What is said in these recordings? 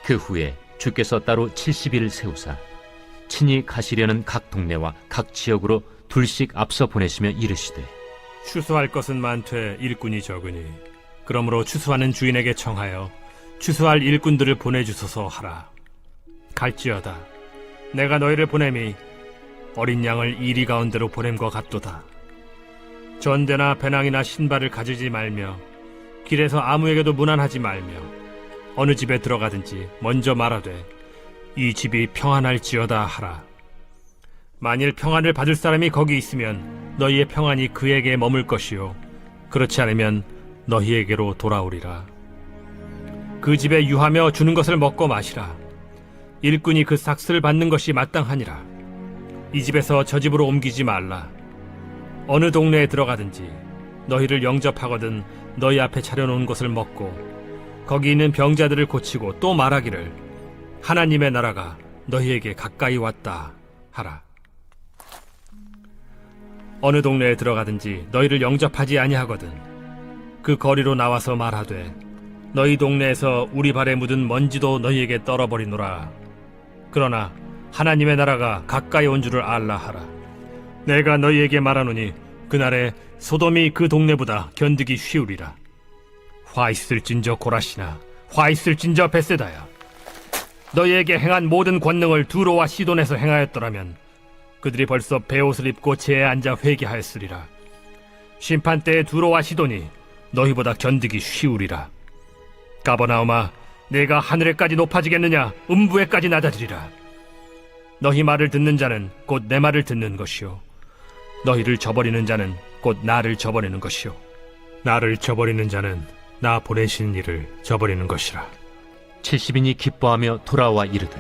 그 후에 주께서 따로 70일 세우사 친히 가시려는 각 동네와 각 지역으로 둘씩 앞서 보내시며 이르시되 추수할 것은 많되 일꾼이 적으니 그러므로 추수하는 주인에게 청하여 추수할 일꾼들을 보내주소서 하라. 갈지어다 내가 너희를 보냄이 어린 양을 이리 가운데로 보냄과 같도다. 전대나 배낭이나 신발을 가지지 말며 길에서 아무에게도 문안하지 말며 어느 집에 들어가든지 먼저 말하되 이 집이 평안할지어다 하라. 만일 평안을 받을 사람이 거기 있으면 너희의 평안이 그에게 머물 것이요 그렇지 않으면 너희에게로 돌아오리라. 그 집에 유하며 주는 것을 먹고 마시라. 일꾼이 그 삭슬을 받는 것이 마땅하니라. 이 집에서 저 집으로 옮기지 말라. 어느 동네에 들어가든지 너희를 영접하거든 너희 앞에 차려놓은 것을 먹고 거기 있는 병자들을 고치고 또 말하기를 하나님의 나라가 너희에게 가까이 왔다 하라. 어느 동네에 들어가든지 너희를 영접하지 아니하거든 그 거리로 나와서 말하되 너희 동네에서 우리 발에 묻은 먼지도 너희에게 떨어버리노라. 그러나 하나님의 나라가 가까이 온 줄을 알라 하라. 내가 너희에게 말하노니 그날에 소돔이 그 동네보다 견디기 쉬우리라. 화 있을진저 고라시나 화 있을진저 벳세다야. 너희에게 행한 모든 권능을 두로와 시돈에서 행하였더라면 그들이 벌써 베옷을 입고 제에 앉아 회개하였으리라. 심판 때에 두로와 시돈이 너희보다 견디기 쉬우리라. 가버나움아 내가 하늘에까지 높아지겠느냐 음부에까지 낮아지리라. 너희 말을 듣는 자는 곧 내 말을 듣는 것이요 너희를 저버리는 자는 곧 나를 저버리는 것이요 나를 저버리는 자는 나 보내신 이를 저버리는 것이라. 70인이 기뻐하며 돌아와 이르되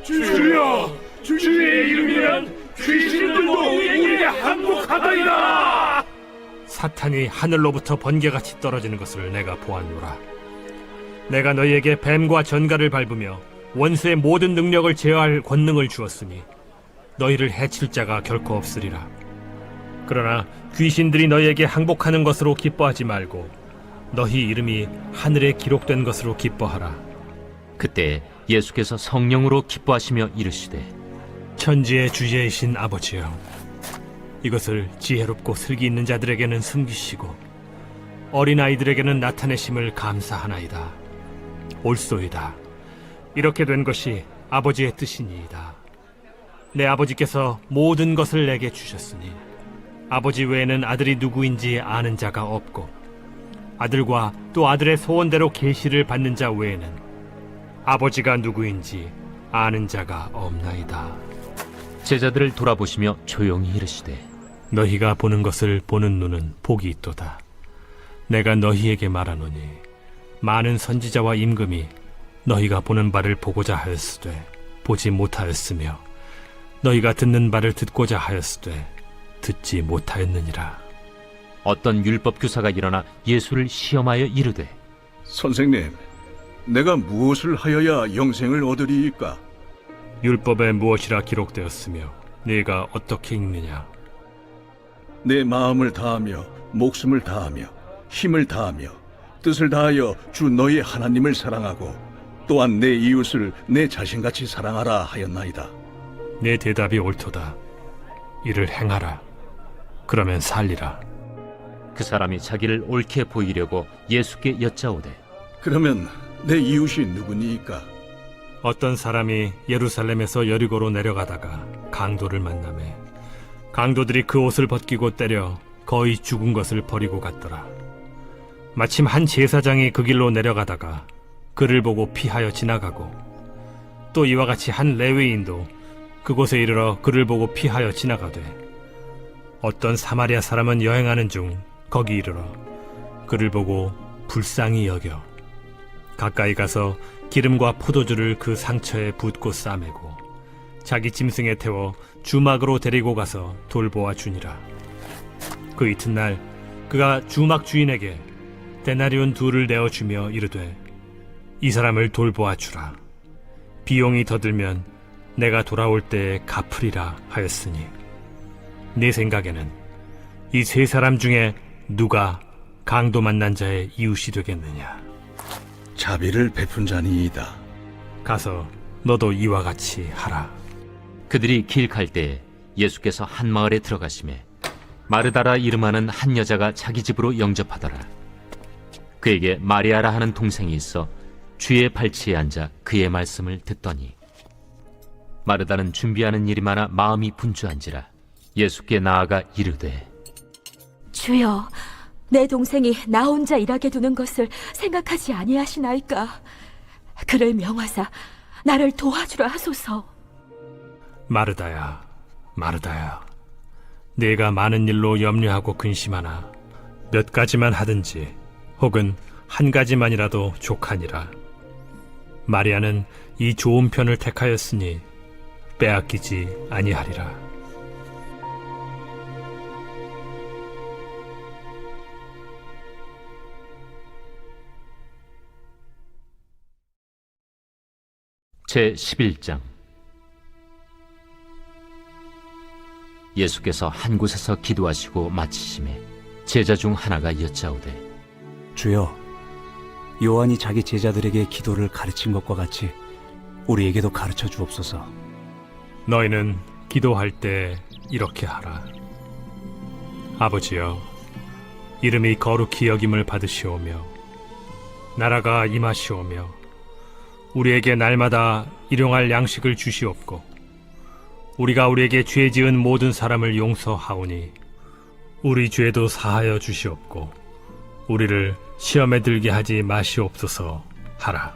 주여, 주의 이름이면 귀신들도 우리에게 항복하더이다. 사탄이 하늘로부터 번개같이 떨어지는 것을 내가 보았노라. 내가 너희에게 뱀과 전갈을 밟으며 원수의 모든 능력을 제어할 권능을 주었으니 너희를 해칠 자가 결코 없으리라. 그러나 귀신들이 너희에게 항복하는 것으로 기뻐하지 말고 너희 이름이 하늘에 기록된 것으로 기뻐하라. 그때 예수께서 성령으로 기뻐하시며 이르시되 천지의 주제이신 아버지여, 이것을 지혜롭고 슬기 있는 자들에게는 숨기시고 어린아이들에게는 나타내심을 감사하나이다. 옳소이다. 이렇게 된 것이 아버지의 뜻이니이다. 내 아버지께서 모든 것을 내게 주셨으니 아버지 외에는 아들이 누구인지 아는 자가 없고 아들과 또 아들의 소원대로 계시를 받는 자 외에는 아버지가 누구인지 아는 자가 없나이다. 제자들을 돌아보시며 조용히 이르시되 너희가 보는 것을 보는 눈은 복이 있도다. 내가 너희에게 말하노니 많은 선지자와 임금이 너희가 보는 바를 보고자 하였으되 보지 못하였으며 너희가 듣는 바를 듣고자 하였으되 듣지 못하였느니라. 어떤 율법 교사가 일어나 예수를 시험하여 이르되 선생님, 내가 무엇을 하여야 영생을 얻으리이까? 율법에 무엇이라 기록되었으며 네가 어떻게 읽느냐? 내 마음을 다하며 목숨을 다하며 힘을 다하며 뜻을 다하여 주 너희 하나님을 사랑하고 또한 내 이웃을 내 자신같이 사랑하라 하였나이다. 내 대답이 옳도다. 이를 행하라. 그러면 살리라. 그 사람이 자기를 옳게 보이려고 예수께 여짜오되 그러면 내 이웃이 누구니이까? 어떤 사람이 예루살렘에서 여리고로 내려가다가 강도를 만나매 강도들이 그 옷을 벗기고 때려 거의 죽은 것을 버리고 갔더라. 마침 한 제사장이 그 길로 내려가다가 그를 보고 피하여 지나가고 또 이와 같이 한 레위인도 그곳에 이르러 그를 보고 피하여 지나가되 어떤 사마리아 사람은 여행하는 중 거기 이르러 그를 보고 불쌍히 여겨 가까이 가서 기름과 포도주를 그 상처에 붓고 싸매고 자기 짐승에 태워 주막으로 데리고 가서 돌보아 주니라. 그 이튿날 그가 주막 주인에게 데나리온 2를 내어주며 이르되 이 사람을 돌보아 주라. 비용이 더 들면 내가 돌아올 때에 갚으리라 하였으니 네 생각에는 이 세 사람 중에 누가 강도 만난 자의 이웃이 되겠느냐? 자비를 베푼 자니이다. 가서 너도 이와 같이 하라. 그들이 길 갈 때에 예수께서 한 마을에 들어가시매 마르다라 이름하는 한 여자가 자기 집으로 영접하더라. 그에게 마리아라 하는 동생이 있어 주의 발치에 앉아 그의 말씀을 듣더니 마르다는 준비하는 일이 많아 마음이 분주한지라 예수께 나아가 이르되 주여, 내 동생이 나 혼자 일하게 두는 것을 생각하지 아니하시나이까? 그를 명하사 나를 도와주라 하소서. 마르다야, 마르다야, 네가 많은 일로 염려하고 근심하나 몇 가지만 하든지 혹은 한 가지만이라도 족하니라. 마리아는 이 좋은 편을 택하였으니 빼앗기지 아니하리라. 제 11장. 예수께서 한 곳에서 기도하시고 마치심에 제자 중 하나가 여짜오되 주여, 요한이 자기 제자들에게 기도를 가르친 것과 같이 우리에게도 가르쳐 주옵소서. 너희는 기도할 때 이렇게 하라. 아버지여, 이름이 거룩히 여김을 받으시오며 나라가 임하시오며 우리에게 날마다 일용할 양식을 주시옵고 우리가 우리에게 죄 지은 모든 사람을 용서하오니 우리 죄도 사하여 주시옵고 우리를 시험에 들게 하지 마시옵소서 하라.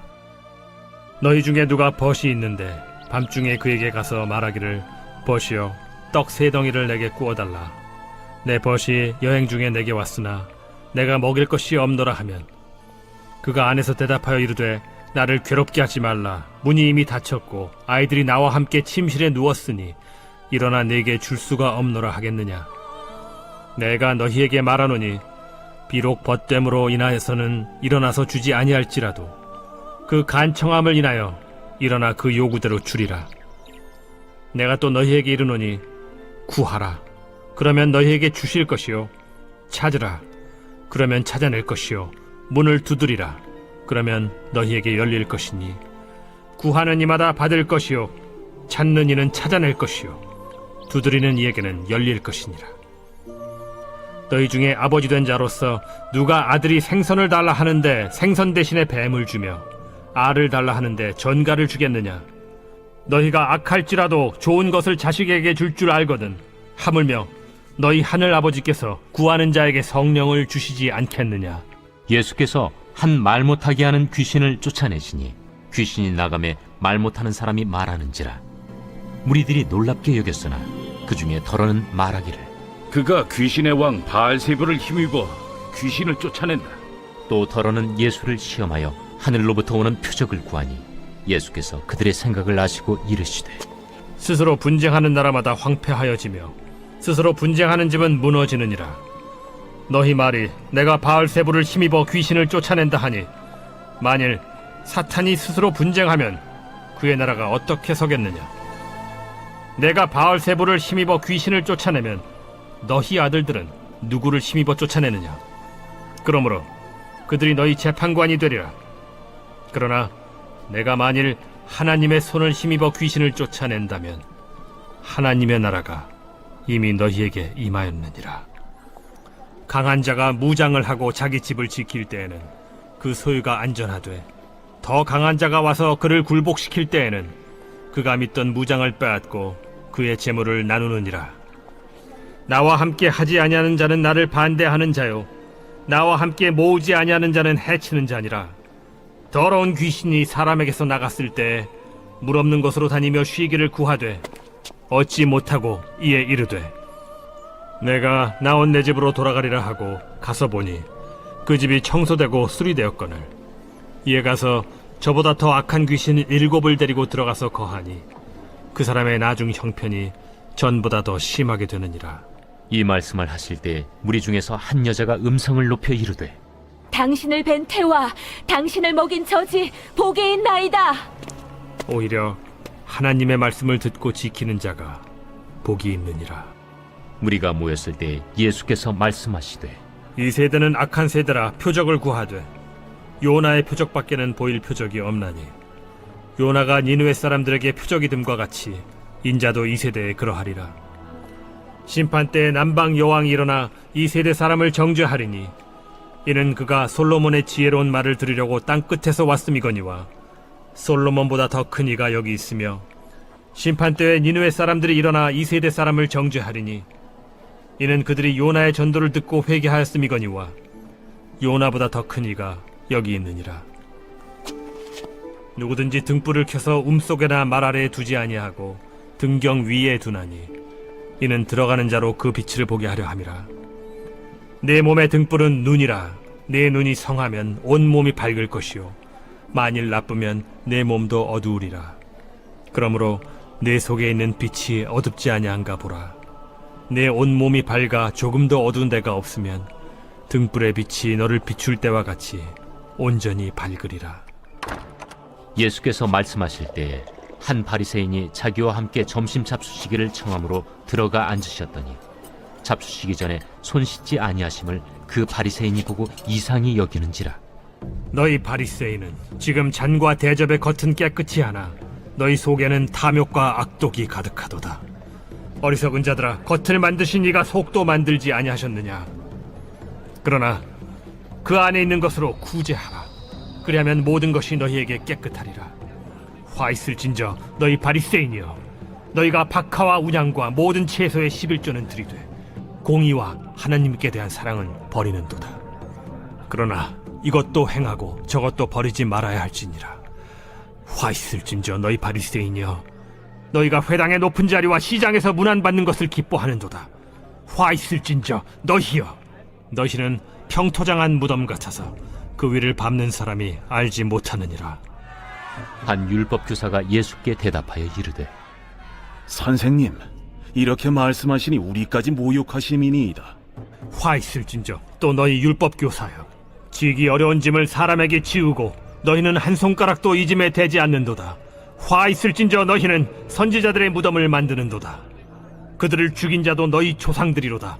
너희 중에 누가 벗이 있는데 밤중에 그에게 가서 말하기를 벗이여 떡 3덩이를 내게 구워달라. 내 벗이 여행 중에 내게 왔으나 내가 먹일 것이 없노라 하면 그가 안에서 대답하여 이르되 나를 괴롭게 하지 말라. 문이 이미 닫혔고 아이들이 나와 함께 침실에 누웠으니 일어나 내게 줄 수가 없노라 하겠느냐. 내가 너희에게 말하노니 비록 벗됨으로 인하여서는 일어나서 주지 아니할지라도 그 간청함을 인하여 일어나 그 요구대로 주리라. 내가 또 너희에게 이르노니 구하라. 그러면 너희에게 주실 것이요. 찾으라. 그러면 찾아낼 것이요. 문을 두드리라. 그러면 너희에게 열릴 것이니 구하는 이마다 받을 것이요 찾는 이는 찾아낼 것이요 두드리는 이에게는 열릴 것이니라. 너희 중에 아버지 된 자로서 누가 아들이 생선을 달라 하는데 생선 대신에 뱀을 주며 알을 달라 하는데 전갈을 주겠느냐. 너희가 악할지라도 좋은 것을 자식에게 줄 줄 알거든 하물며 너희 하늘 아버지께서 구하는 자에게 성령을 주시지 않겠느냐. 예수께서 한 말 못하게 하는 귀신을 쫓아내시니 귀신이 나가매 말 못하는 사람이 말하는지라. 무리들이 놀랍게 여겼으나 그 중에 더러는 말하기를 그가 귀신의 왕 바알세불을 힘입어 귀신을 쫓아낸다. 또 더러는 예수를 시험하여 하늘로부터 오는 표적을 구하니 예수께서 그들의 생각을 아시고 이르시되 스스로 분쟁하는 나라마다 황폐하여지며 스스로 분쟁하는 집은 무너지느니라. 너희 말이 내가 바알세불을 힘입어 귀신을 쫓아낸다 하니 만일 사탄이 스스로 분쟁하면 그의 나라가 어떻게 서겠느냐. 내가 바알세불을 힘입어 귀신을 쫓아내면 너희 아들들은 누구를 힘입어 쫓아내느냐. 그러므로 그들이 너희 재판관이 되리라. 그러나 내가 만일 하나님의 손을 힘입어 귀신을 쫓아낸다면 하나님의 나라가 이미 너희에게 임하였느니라. 강한 자가 무장을 하고 자기 집을 지킬 때에는 그 소유가 안전하되 더 강한 자가 와서 그를 굴복시킬 때에는 그가 믿던 무장을 빼앗고 그의 재물을 나누느니라. 나와 함께 하지 아니하는 자는 나를 반대하는 자요 나와 함께 모으지 아니하는 자는 해치는 자니라. 더러운 귀신이 사람에게서 나갔을 때 물 없는 곳으로 다니며 쉬기를 구하되 얻지 못하고 이에 이르되 내가 나온 내 집으로 돌아가리라 하고 가서 보니 그 집이 청소되고 수리되었거늘 이에 가서 저보다 더 악한 귀신 7을 데리고 들어가서 거하니 그 사람의 나중 형편이 전보다 더 심하게 되느니라. 이 말씀을 하실 때 무리 중에서 한 여자가 음성을 높여 이르되 당신을 뵌 태와 당신을 먹인 저지 복이 있나이다. 오히려 하나님의 말씀을 듣고 지키는 자가 복이 있느니라. 무리가 모였을 때 예수께서 말씀하시되 이 세대는 악한 세대라 표적을 구하되 요나의 표적밖에는 보일 표적이 없나니 요나가 니느웨 사람들에게 표적이 됨과 같이 인자도 이 세대에 그러하리라. 심판 때에 남방 여왕이 일어나 이 세대 사람을 정죄하리니 이는 그가 솔로몬의 지혜로운 말을 들으려고 땅 끝에서 왔음이거니와 솔로몬보다 더 큰 이가 여기 있으며 심판 때에 니느웨 사람들이 일어나 이 세대 사람을 정죄하리니 이는 그들이 요나의 전도를 듣고 회개하였음이거니와 요나보다 더 큰 이가 여기 있느니라. 누구든지 등불을 켜서 움속에나 말 아래에 두지 아니하고 등경 위에 두나니 이는 들어가는 자로 그 빛을 보게 하려 함이라. 내 몸의 등불은 눈이라. 내 눈이 성하면 온 몸이 밝을 것이요 만일 나쁘면 내 몸도 어두우리라. 그러므로 내 속에 있는 빛이 어둡지 아니한가 보라. 내 온 몸이 밝아 조금도 어두운 데가 없으면 등불의 빛이 너를 비출 때와 같이 온전히 밝으리라. 예수께서 말씀하실 때에 한 바리새인이 자기와 함께 점심 잡수시기를 청함으로 들어가 앉으셨더니 잡수시기 전에 손 씻지 아니하심을 그 바리새인이 보고 이상히 여기는지라. 너희 바리새인은 지금 잔과 대접의 겉은 깨끗이 하나 너희 속에는 탐욕과 악독이 가득하도다. 어리석은 자들아, 겉을 만드신 이가 속도 만들지 아니하셨느냐? 그러나 그 안에 있는 것으로 구제하라. 그리하면 모든 것이 너희에게 깨끗하리라. 화 있을진저 너희 바리새인이여, 너희가 박하와 운양과 모든 채소의 11조는 들이되 공의와 하나님께 대한 사랑은 버리는도다. 그러나 이것도 행하고 저것도 버리지 말아야 할지니라. 화 있을진저 너희 바리새인이여, 너희가 회당의 높은 자리와 시장에서 문안받는 것을 기뻐하는도다. 화 있을진저 너희여, 너희는 평토장한 무덤 같아서 그 위를 밟는 사람이 알지 못하느니라. 한 율법 교사가 예수께 대답하여 이르되 선생님, 이렇게 말씀하시니 우리까지 모욕하심이니이다. 화 있을진저 또 너희 율법 교사여, 지기 어려운 짐을 사람에게 지우고 너희는 한 손가락도 이 짐에 대지 않는도다. 화 있을진저 너희는 선지자들의 무덤을 만드는도다. 그들을 죽인 자도 너희 조상들이로다.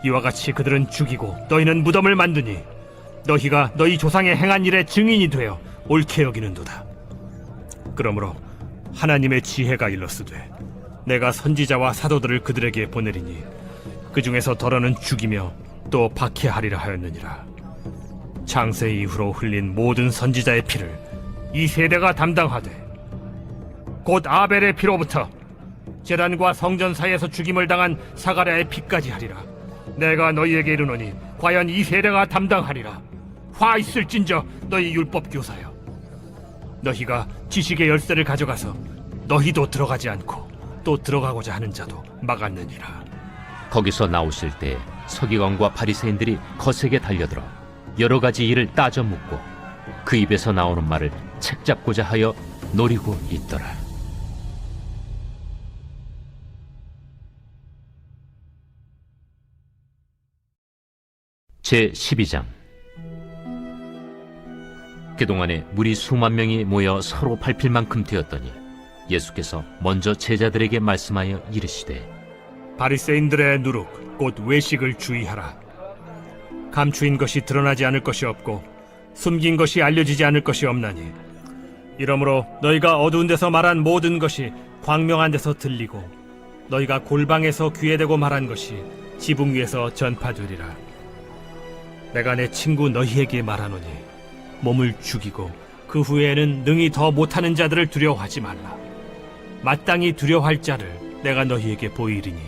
이와 같이 그들은 죽이고 너희는 무덤을 만드니 너희가 너희 조상의 행한 일의 증인이 되어 옳게 여기는도다. 그러므로 하나님의 지혜가 일렀으되 내가 선지자와 사도들을 그들에게 보내리니 그 중에서 덜어는 죽이며 또 박해하리라 하였느니라. 창세 이후로 흘린 모든 선지자의 피를 이 세대가 담당하되 곧 아벨의 피로부터 제단과 성전 사이에서 죽임을 당한 사가랴의 피까지 하리라. 내가 너희에게 이르노니 과연 이 세대가 담당하리라. 화 있을진저 너희 율법 교사여, 너희가 지식의 열쇠를 가져가서 너희도 들어가지 않고 또 들어가고자 하는 자도 막았느니라. 거기서 나오실 때 서기관과 바리새인들이 거세게 달려들어 여러 가지 일을 따져 묻고 그 입에서 나오는 말을 책잡고자 하여 노리고 있더라. 제 12장. 그동안에 무리 수만 명이 모여 서로 밟힐 만큼 되었더니 예수께서 먼저 제자들에게 말씀하여 이르시되 바리새인들의 누룩 곧 외식을 주의하라. 감추인 것이 드러나지 않을 것이 없고 숨긴 것이 알려지지 않을 것이 없나니 이러므로 너희가 어두운 데서 말한 모든 것이 광명한 데서 들리고 너희가 골방에서 귀에 대고 말한 것이 지붕 위에서 전파되리라. 내가 내 친구 너희에게 말하노니 몸을 죽이고 그 후에는 능히 더 못하는 자들을 두려워하지 말라. 마땅히 두려워할 자를 내가 너희에게 보이리니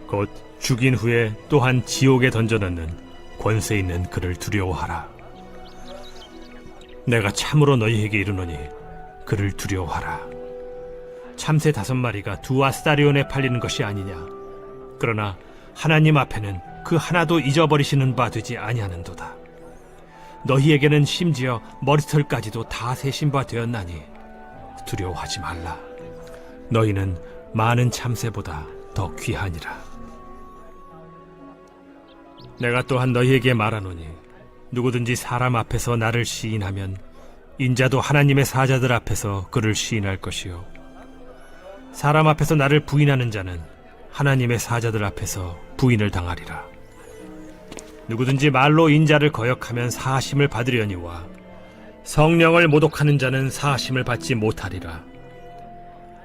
곧 죽인 후에 또한 지옥에 던져넣는 권세 있는 그를 두려워하라. 내가 참으로 너희에게 이르노니 그를 두려워하라. 참새 5마리가 2아스타리온에 팔리는 것이 아니냐. 그러나 하나님 앞에는 그 하나도 잊어버리시는 바 되지 아니하는도다. 너희에게는 심지어 머리털까지도 다 세신 바 되었나니 두려워하지 말라. 너희는 많은 참새보다 더 귀하니라. 내가 또한 너희에게 말하노니 누구든지 사람 앞에서 나를 시인하면 인자도 하나님의 사자들 앞에서 그를 시인할 것이요 사람 앞에서 나를 부인하는 자는 하나님의 사자들 앞에서 부인을 당하리라. 누구든지 말로 인자를 거역하면 사하심을 받으려니와 성령을 모독하는 자는 사하심을 받지 못하리라.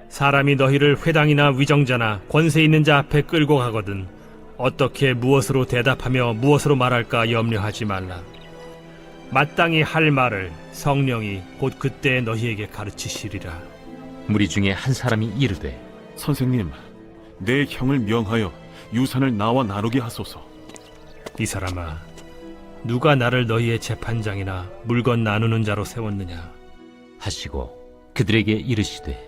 사람이 너희를 회당이나 위정자나 권세 있는 자 앞에 끌고 가거든 어떻게 무엇으로 대답하며 무엇으로 말할까 염려하지 말라. 마땅히 할 말을 성령이 곧 그때 너희에게 가르치시리라. 무리 중에 한 사람이 이르되 선생님, 내 형을 명하여 유산을 나와 나누게 하소서. 이 사람아, 누가 나를 너희의 재판장이나 물건 나누는 자로 세웠느냐? 하시고 그들에게 이르시되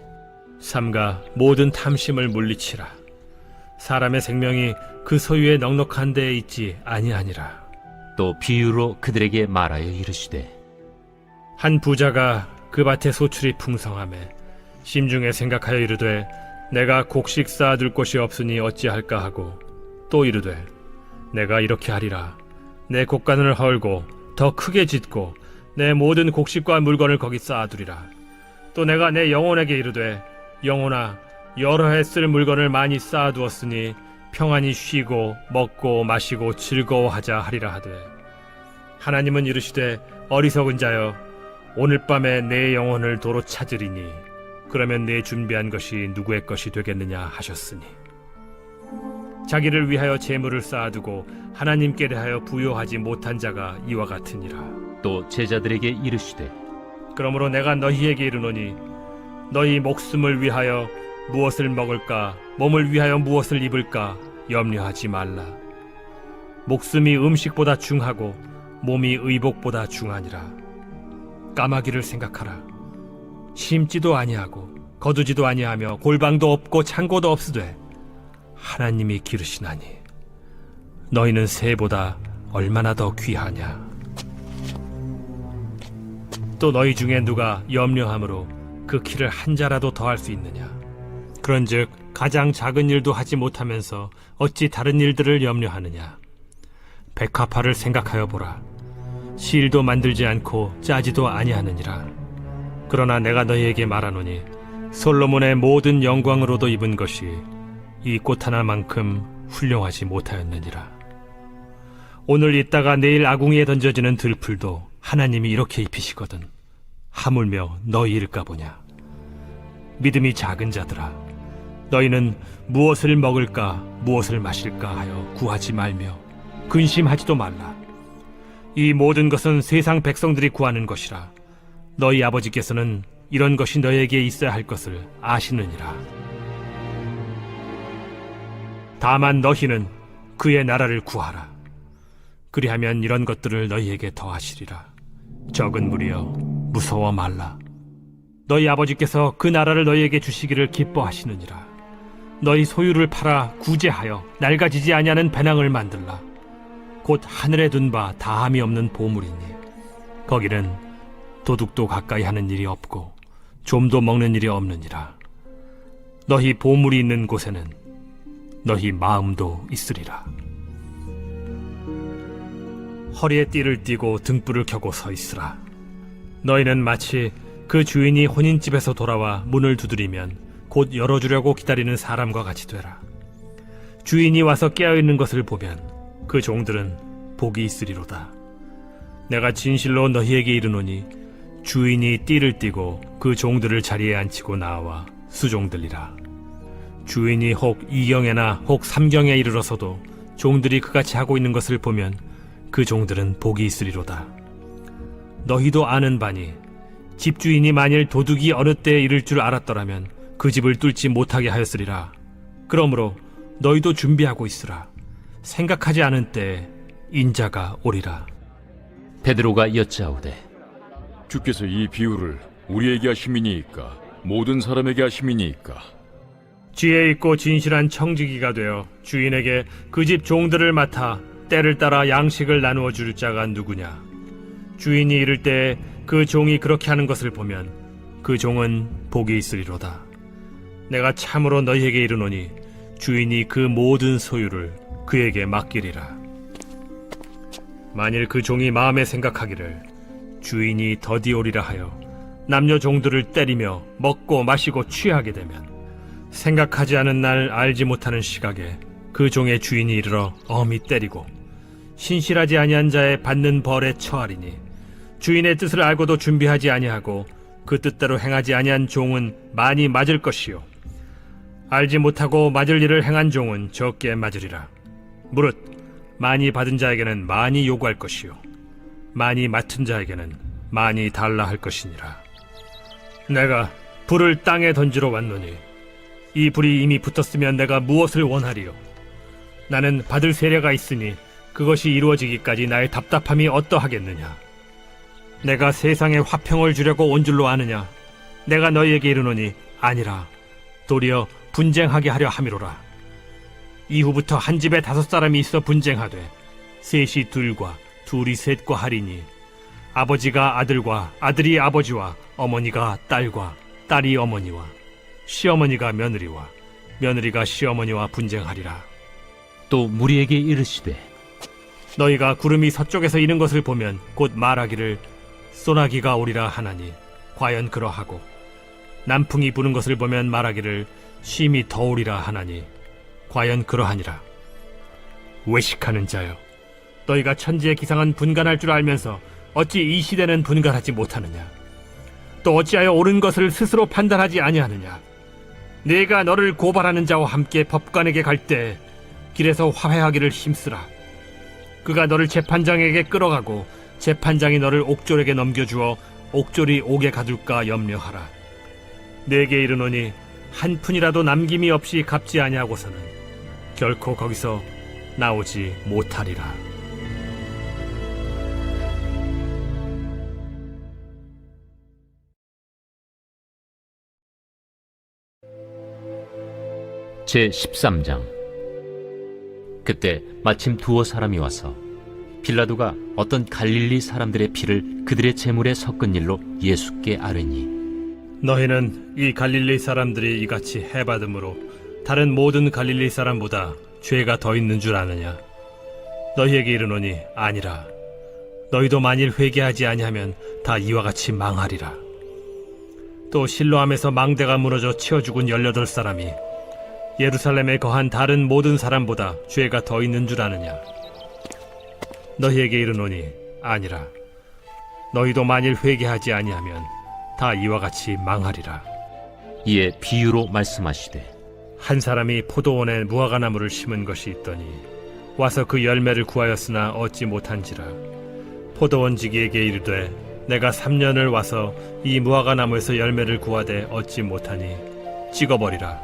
삼가 모든 탐심을 물리치라. 사람의 생명이 그 소유의 넉넉한 데에 있지 아니하니라. 또 비유로 그들에게 말하여 이르시되 한 부자가 그 밭에 소출이 풍성하매 심중에 생각하여 이르되 내가 곡식 쌓아둘 곳이 없으니 어찌할까 하고 또 이르되 내가 이렇게 하리라. 내 곡간을 헐고 더 크게 짓고 내 모든 곡식과 물건을 거기 쌓아두리라. 또 내가 내 영혼에게 이르되 영혼아, 여러 해 쓸 물건을 많이 쌓아두었으니 평안히 쉬고 먹고 마시고 즐거워하자 하리라 하되 하나님은 이르시되 어리석은 자여, 오늘 밤에 내 영혼을 도로 찾으리니 그러면 내 준비한 것이 누구의 것이 되겠느냐 하셨으니 자기를 위하여 재물을 쌓아두고 하나님께 대하여 부요하지 못한 자가 이와 같으니라. 또 제자들에게 이르시되 그러므로 내가 너희에게 이르노니 너희 목숨을 위하여 무엇을 먹을까 몸을 위하여 무엇을 입을까 염려하지 말라. 목숨이 음식보다 중하고 몸이 의복보다 중하니라. 까마귀를 생각하라. 심지도 아니하고 거두지도 아니하며 골방도 없고 창고도 없으되 하나님이 기르시나니 너희는 새보다 얼마나 더 귀하냐. 또 너희 중에 누가 염려함으로 그 키를 한 자라도 더할 수 있느냐. 그런즉 가장 작은 일도 하지 못하면서 어찌 다른 일들을 염려하느냐. 백합화를 생각하여 보라. 실도 만들지 않고 짜지도 아니하느니라. 그러나 내가 너희에게 말하노니 솔로몬의 모든 영광으로도 입은 것이 이 꽃 하나만큼 훌륭하지 못하였느니라. 오늘 있다가 내일 아궁이에 던져지는 들풀도 하나님이 이렇게 입히시거든 하물며 너희일까 보냐. 믿음이 작은 자들아, 너희는 무엇을 먹을까 무엇을 마실까 하여 구하지 말며 근심하지도 말라. 이 모든 것은 세상 백성들이 구하는 것이라. 너희 아버지께서는 이런 것이 너희에게 있어야 할 것을 아시느니라. 다만 너희는 그의 나라를 구하라. 그리하면 이런 것들을 너희에게 더하시리라. 적은 무리여, 무서워 말라. 너희 아버지께서 그 나라를 너희에게 주시기를 기뻐하시느니라. 너희 소유를 팔아 구제하여 낡아지지 아니하는 배낭을 만들라. 곧 하늘에 둔 바 다함이 없는 보물이니 거기는 도둑도 가까이 하는 일이 없고 좀도 먹는 일이 없느니라. 너희 보물이 있는 곳에는 너희 마음도 있으리라. 허리에 띠를 띠고 등불을 켜고 서 있으라. 너희는 마치 그 주인이 혼인집에서 돌아와 문을 두드리면 곧 열어주려고 기다리는 사람과 같이 되라. 주인이 와서 깨어있는 것을 보면 그 종들은 복이 있으리로다. 내가 진실로 너희에게 이르노니 주인이 띠를 띠고 그 종들을 자리에 앉히고 나와 수종들리라. 주인이 혹 이경에나 혹 삼경에 이르러서도 종들이 그같이 하고 있는 것을 보면 그 종들은 복이 있으리로다. 너희도 아는 바니 집주인이 만일 도둑이 어느 때에 이를 줄 알았더라면 그 집을 뚫지 못하게 하였으리라. 그러므로 너희도 준비하고 있으라. 생각하지 않은 때에 인자가 오리라. 베드로가 여짜오되 주께서 이 비유를 우리에게 하심이니이까 모든 사람에게 하심이니이까? 지혜 있고 진실한 청지기가 되어 주인에게 그 집 종들을 맡아 때를 따라 양식을 나누어 줄 자가 누구냐. 주인이 이를 때에 그 종이 그렇게 하는 것을 보면 그 종은 복이 있으리로다. 내가 참으로 너희에게 이르노니 주인이 그 모든 소유를 그에게 맡기리라. 만일 그 종이 마음에 생각하기를 주인이 더디 오리라 하여 남녀 종들을 때리며 먹고 마시고 취하게 되면 생각하지 않은 날 알지 못하는 시각에 그 종의 주인이 이르러 엄히 때리고 신실하지 아니한 자의 받는 벌에 처하리니 주인의 뜻을 알고도 준비하지 아니하고 그 뜻대로 행하지 아니한 종은 많이 맞을 것이요 알지 못하고 맞을 일을 행한 종은 적게 맞으리라. 무릇 많이 받은 자에게는 많이 요구할 것이요 많이 맡은 자에게는 많이 달라 할 것이니라. 내가 불을 땅에 던지러 왔노니 이 불이 이미 붙었으면 내가 무엇을 원하리요? 나는 받을 세례가 있으니 그것이 이루어지기까지 나의 답답함이 어떠하겠느냐? 내가 세상에 화평을 주려고 온 줄로 아느냐? 내가 너희에게 이르노니 아니라 도리어 분쟁하게 하려 함이로라. 이후부터 한 집에 5사람이 있어 분쟁하되 셋이 둘과 둘이 셋과 하리니 아버지가 아들과 아들이 아버지와 어머니가 딸과 딸이 어머니와 시어머니가 며느리와 며느리가 시어머니와 분쟁하리라. 또 무리에게 이르시되 너희가 구름이 서쪽에서 이는 것을 보면 곧 말하기를 소나기가 오리라 하나니 과연 그러하고 남풍이 부는 것을 보면 말하기를 심히 더우리라 하나니 과연 그러하니라. 외식하는 자여, 너희가 천지의 기상은 분간할 줄 알면서 어찌 이 시대는 분간하지 못하느냐? 또 어찌하여 옳은 것을 스스로 판단하지 아니하느냐? 내가 너를 고발하는 자와 함께 법관에게 갈 때 길에서 화해하기를 힘쓰라. 그가 너를 재판장에게 끌어가고 재판장이 너를 옥졸에게 넘겨주어 옥졸이 옥에 가둘까 염려하라. 내게 이르노니 한 푼이라도 남김이 없이 갚지 아니하고서는 결코 거기서 나오지 못하리라. 제13장. 그때 마침 두어 사람이 와서 빌라도가 어떤 갈릴리 사람들의 피를 그들의 제물에 섞은 일로 예수께 아뢰니 너희는 이 갈릴리 사람들이 이같이 해받음으로 다른 모든 갈릴리 사람보다 죄가 더 있는 줄 아느냐? 너희에게 이르노니 아니라. 너희도 만일 회개하지 아니하면 다 이와 같이 망하리라. 또 실로암에서 망대가 무너져 치어 죽은 18사람이 예루살렘에 거한 다른 모든 사람보다 죄가 더 있는 줄 아느냐? 너희에게 이르노니 아니라. 너희도 만일 회개하지 아니하면 다 이와 같이 망하리라. 이에 비유로 말씀하시되 한 사람이 포도원에 무화과나무를 심은 것이 있더니 와서 그 열매를 구하였으나 얻지 못한지라. 포도원지기에게 이르되 내가 3년을 와서 이 무화과나무에서 열매를 구하되 얻지 못하니 찍어버리라.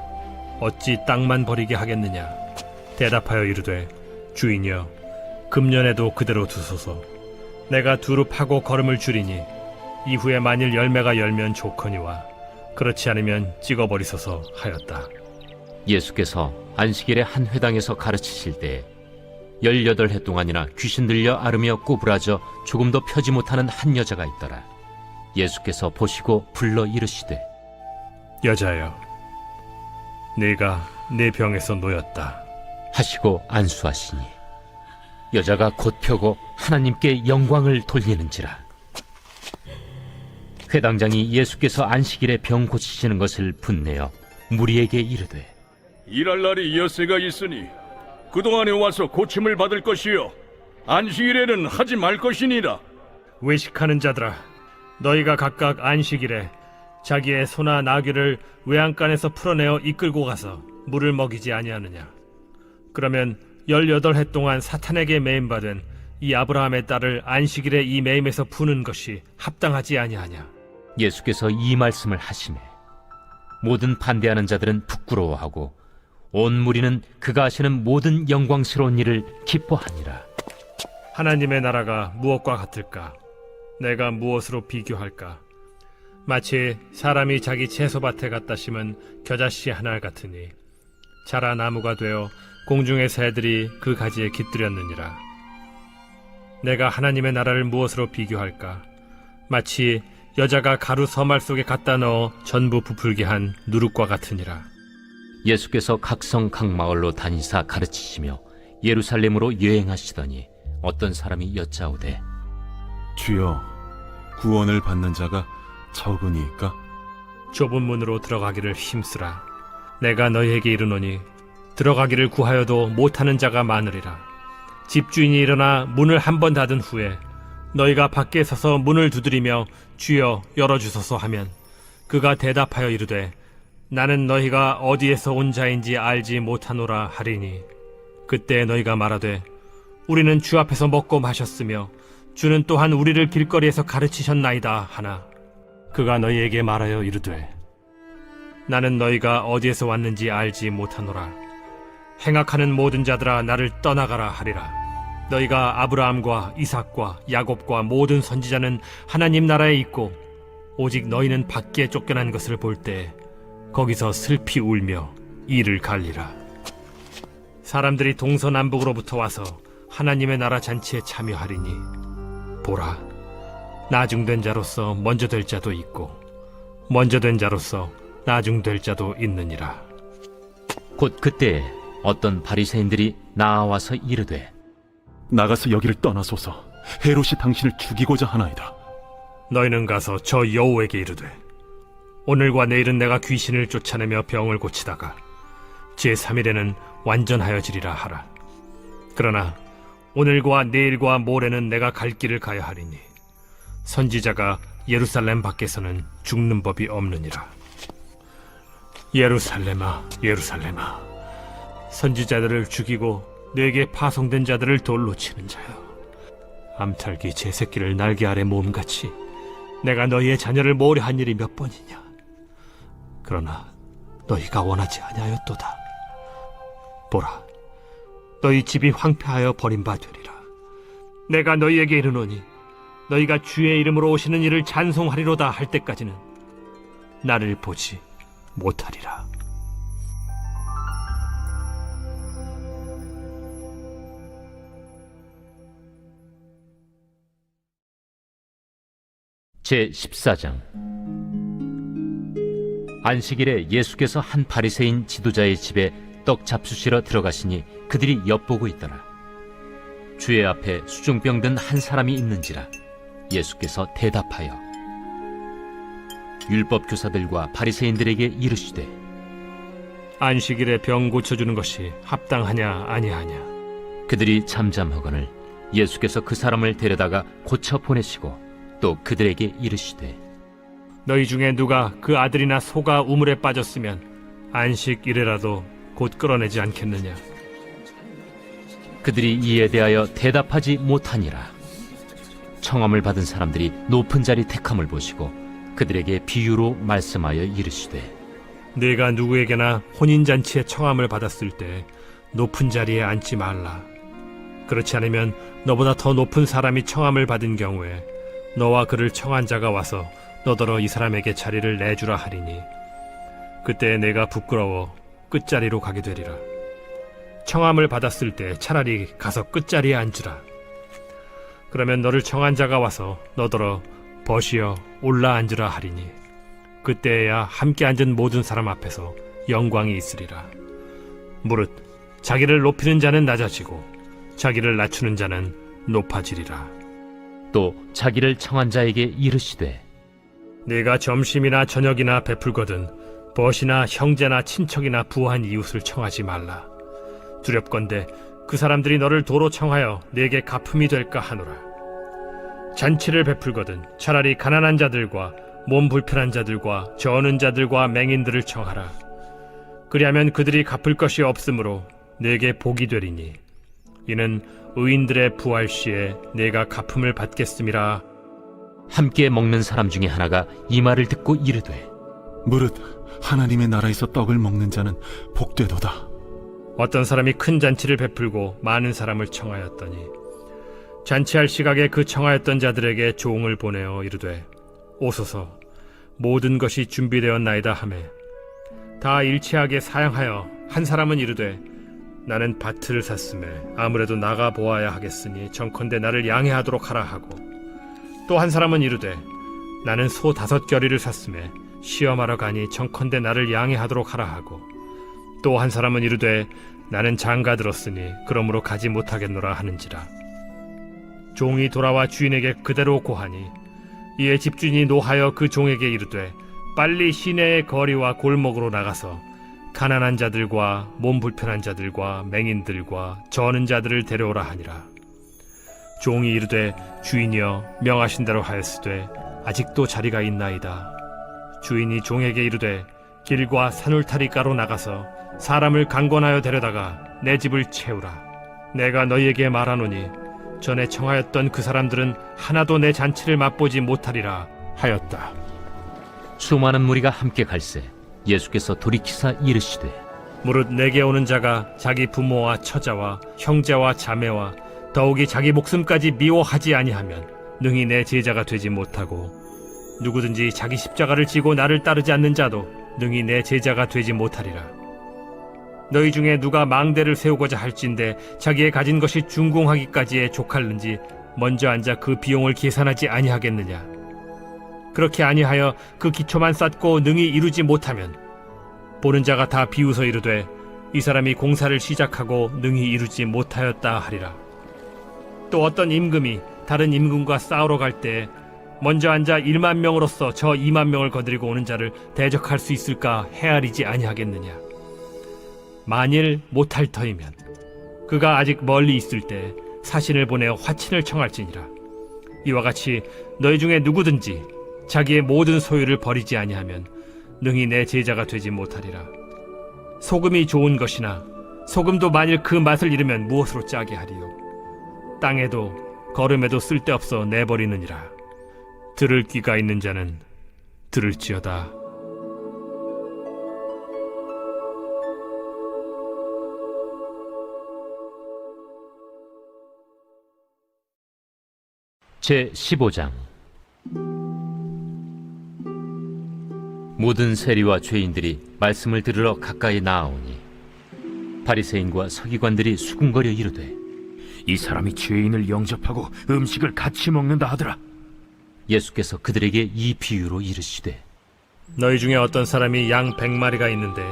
어찌 땅만 버리게 하겠느냐? 대답하여 이르되 주인이여 금년에도 그대로 두소서. 내가 두루 파고 거름을 줄이니 이후에 만일 열매가 열면 좋거니와 그렇지 않으면 찍어버리소서 하였다. 예수께서 안식일에 한 회당에서 가르치실 때에 18해 동안이나 귀신 들려 앓으며 구부라져 조금도 펴지 못하는 한 여자가 있더라. 예수께서 보시고 불러 이르시되 여자여, 네가 내 병에서 놓였다 하시고 안수하시니 여자가 곧 펴고 하나님께 영광을 돌리는지라. 회당장이 예수께서 안식일에 병 고치시는 것을 분내어 무리에게 이르되 일할 날이 엿새가 있으니 그동안에 와서 고침을 받을 것이요 안식일에는 하지 말 것이니라. 외식하는 자들아, 너희가 각각 안식일에 자기의 소나 나귀를 외양간에서 풀어내어 이끌고 가서 물을 먹이지 아니하느냐? 그러면 18해 동안 사탄에게 매임받은 이 아브라함의 딸을 안식일에 이 매임에서 푸는 것이 합당하지 아니하냐? 예수께서 이 말씀을 하시매 모든 반대하는 자들은 부끄러워하고 온 무리는 그가 하시는 모든 영광스러운 일을 기뻐하니라. 하나님의 나라가 무엇과 같을까? 내가 무엇으로 비교할까? 마치 사람이 자기 채소밭에 갖다 심은 겨자씨 하나 같으니 자라 나무가 되어 공중의 새들이 그 가지에 깃들였느니라. 내가 하나님의 나라를 무엇으로 비교할까? 마치 여자가 가루 서말 속에 갖다 넣어 전부 부풀게 한 누룩과 같으니라. 예수께서 각성 각 마을로 다니사 가르치시며 예루살렘으로 여행하시더니 어떤 사람이 여짜오되 주여, 구원을 받는 자가 적으니까? 좁은 문으로 들어가기를 힘쓰라. 내가 너희에게 이르노니 들어가기를 구하여도 못하는 자가 많으리라. 집주인이 일어나 문을 한 번 닫은 후에 너희가 밖에 서서 문을 두드리며 주여 열어주소서 하면 그가 대답하여 이르되 나는 너희가 어디에서 온 자인지 알지 못하노라 하리니 그때 너희가 말하되 우리는 주 앞에서 먹고 마셨으며 주는 또한 우리를 길거리에서 가르치셨나이다 하나 그가 너희에게 말하여 이르되 나는 너희가 어디에서 왔는지 알지 못하노라. 행악하는 모든 자들아 나를 떠나가라 하리라. 너희가 아브라함과 이삭과 야곱과 모든 선지자는 하나님 나라에 있고 오직 너희는 밖에 쫓겨난 것을 볼 때 거기서 슬피 울며 이를 갈리라. 사람들이 동서남북으로부터 와서 하나님의 나라 잔치에 참여하리니 보라, 나중된 자로서 먼저 될 자도 있고 먼저 된 자로서 나중될 자도 있느니라. 곧 그때에 어떤 바리새인들이 나와서 이르되 나가서 여기를 떠나소서. 헤롯이 당신을 죽이고자 하나이다. 너희는 가서 저 여호에게 이르되 오늘과 내일은 내가 귀신을 쫓아내며 병을 고치다가 제3일에는 완전하여지리라 하라. 그러나 오늘과 내일과 모레는 내가 갈 길을 가야 하리니 선지자가 예루살렘 밖에서는 죽는 법이 없느니라. 예루살렘아, 예루살렘아, 선지자들을 죽이고 내게 파송된 자들을 돌로 치는 자여, 암탉이 제 새끼를 날개 아래 모음같이 내가 너희의 자녀를 모려한 일이 몇 번이냐. 그러나 너희가 원하지 아니하였도다. 보라, 너희 집이 황폐하여 버림받으리라. 내가 너희에게 이르노니 너희가 주의 이름으로 오시는 이를 찬송하리로다 할 때까지는 나를 보지 못하리라. 제14장. 안식일에 예수께서 한 바리새인 지도자의 집에 떡 잡수시러 들어가시니 그들이 엿보고 있더라. 주의 앞에 수중병 든 한 사람이 있는지라. 예수께서 대답하여 율법 교사들과 바리새인들에게 이르시되 안식일에 병 고쳐주는 것이 합당하냐 아니하냐. 그들이 잠잠하거늘 예수께서 그 사람을 데려다가 고쳐 보내시고 또 그들에게 이르시되 너희 중에 누가 그 아들이나 소가 우물에 빠졌으면 안식일에라도 곧 끌어내지 않겠느냐. 그들이 이에 대하여 대답하지 못하니라. 청함을 받은 사람들이 높은 자리 택함을 보시고 그들에게 비유로 말씀하여 이르시되 네가 누구에게나 혼인잔치에 청함을 받았을 때 높은 자리에 앉지 말라. 그렇지 않으면 너보다 더 높은 사람이 청함을 받은 경우에 너와 그를 청한 자가 와서 너더러 이 사람에게 자리를 내주라 하리니 그때 내가 부끄러워 끝자리로 가게 되리라. 청함을 받았을 때 차라리 가서 끝자리에 앉으라. 그러면 너를 청한 자가 와서 너더러 벗이여 올라 앉으라 하리니 그때야 함께 앉은 모든 사람 앞에서 영광이 있으리라. 무릇 자기를 높이는 자는 낮아지고 자기를 낮추는 자는 높아지리라. 또 자기를 청한 자에게 이르시되 네가 점심이나 저녁이나 베풀거든 벗이나 형제나 친척이나 부한 이웃을 청하지 말라. 두렵건대 그 사람들이 너를 도로 청하여 네게 갚음이 될까 하노라. 잔치를 베풀거든 차라리 가난한 자들과 몸 불편한 자들과 저는 자들과 맹인들을 청하라. 그리하면 그들이 갚을 것이 없으므로 네게 복이 되리니 이는 의인들의 부활 시에 네가 갚음을 받겠음이라. 함께 먹는 사람 중에 하나가 이 말을 듣고 이르되 무릇 하나님의 나라에서 떡을 먹는 자는 복되도다. 어떤 사람이 큰 잔치를 베풀고 많은 사람을 청하였더니 잔치할 시각에 그 청하였던 자들에게 종을 보내어 이르되 오소서 모든 것이 준비되었나이다 하매 다 일치하게 사양하여 한 사람은 이르되 나는 밭을 샀음에 아무래도 나가 보아야 하겠으니 정컨대 나를 양해하도록 하라 하고 또 한 사람은 이르되 나는 소 5겨리를 샀음에 시험하러 가니 정컨대 나를 양해하도록 하라 하고 또 한 사람은 이르되 나는 장가 들었으니 그러므로 가지 못하겠노라 하는지라. 종이 돌아와 주인에게 그대로 고하니 이에 집주인이 노하여 그 종에게 이르되 빨리 시내의 거리와 골목으로 나가서 가난한 자들과 몸 불편한 자들과 맹인들과 저는 자들을 데려오라 하니라. 종이 이르되 주인이여 명하신 대로 하였으되 아직도 자리가 있나이다. 주인이 종에게 이르되 길과 산울타리가로 나가서 사람을 강권하여 데려다가 내 집을 채우라. 내가 너희에게 말하노니 전에 청하였던 그 사람들은 하나도 내 잔치를 맛보지 못하리라 하였다. 수많은 무리가 함께 갈새 예수께서 돌이키사 이르시되 무릇 내게 오는 자가 자기 부모와 처자와 형제와 자매와 더욱이 자기 목숨까지 미워하지 아니하면 능히 내 제자가 되지 못하고 누구든지 자기 십자가를 지고 나를 따르지 않는 자도 능히 내 제자가 되지 못하리라. 너희 중에 누가 망대를 세우고자 할진대 자기의 가진 것이 준공하기까지에 족할는지 먼저 앉아 그 비용을 계산하지 아니하겠느냐. 그렇게 아니하여 그 기초만 쌓고 능히 이루지 못하면 보는 자가 다 비웃어 이르되 이 사람이 공사를 시작하고 능히 이루지 못하였다 하리라. 또 어떤 임금이 다른 임금과 싸우러 갈 때 먼저 앉아 1만 명으로서 저 2만 명을 거느리고 오는 자를 대적할 수 있을까 헤아리지 아니하겠느냐. 만일 못할 터이면 그가 아직 멀리 있을 때 사신을 보내어 화친을 청할지니라. 이와 같이 너희 중에 누구든지 자기의 모든 소유를 버리지 아니하면 능히 내 제자가 되지 못하리라. 소금이 좋은 것이나 소금도 만일 그 맛을 잃으면 무엇으로 짜게 하리요. 땅에도 거름에도 쓸데없어 내버리느니라. 들을 귀가 있는 자는 들을지어다. 제 15장. 모든 세리와 죄인들이 말씀을 들으러 가까이 나아오니 바리새인과 서기관들이 수군거려 이르되 이 사람이 죄인을 영접하고 음식을 같이 먹는다 하더라. 예수께서 그들에게 이 비유로 이르시되 너희 중에 어떤 사람이 양 100마리가 있는데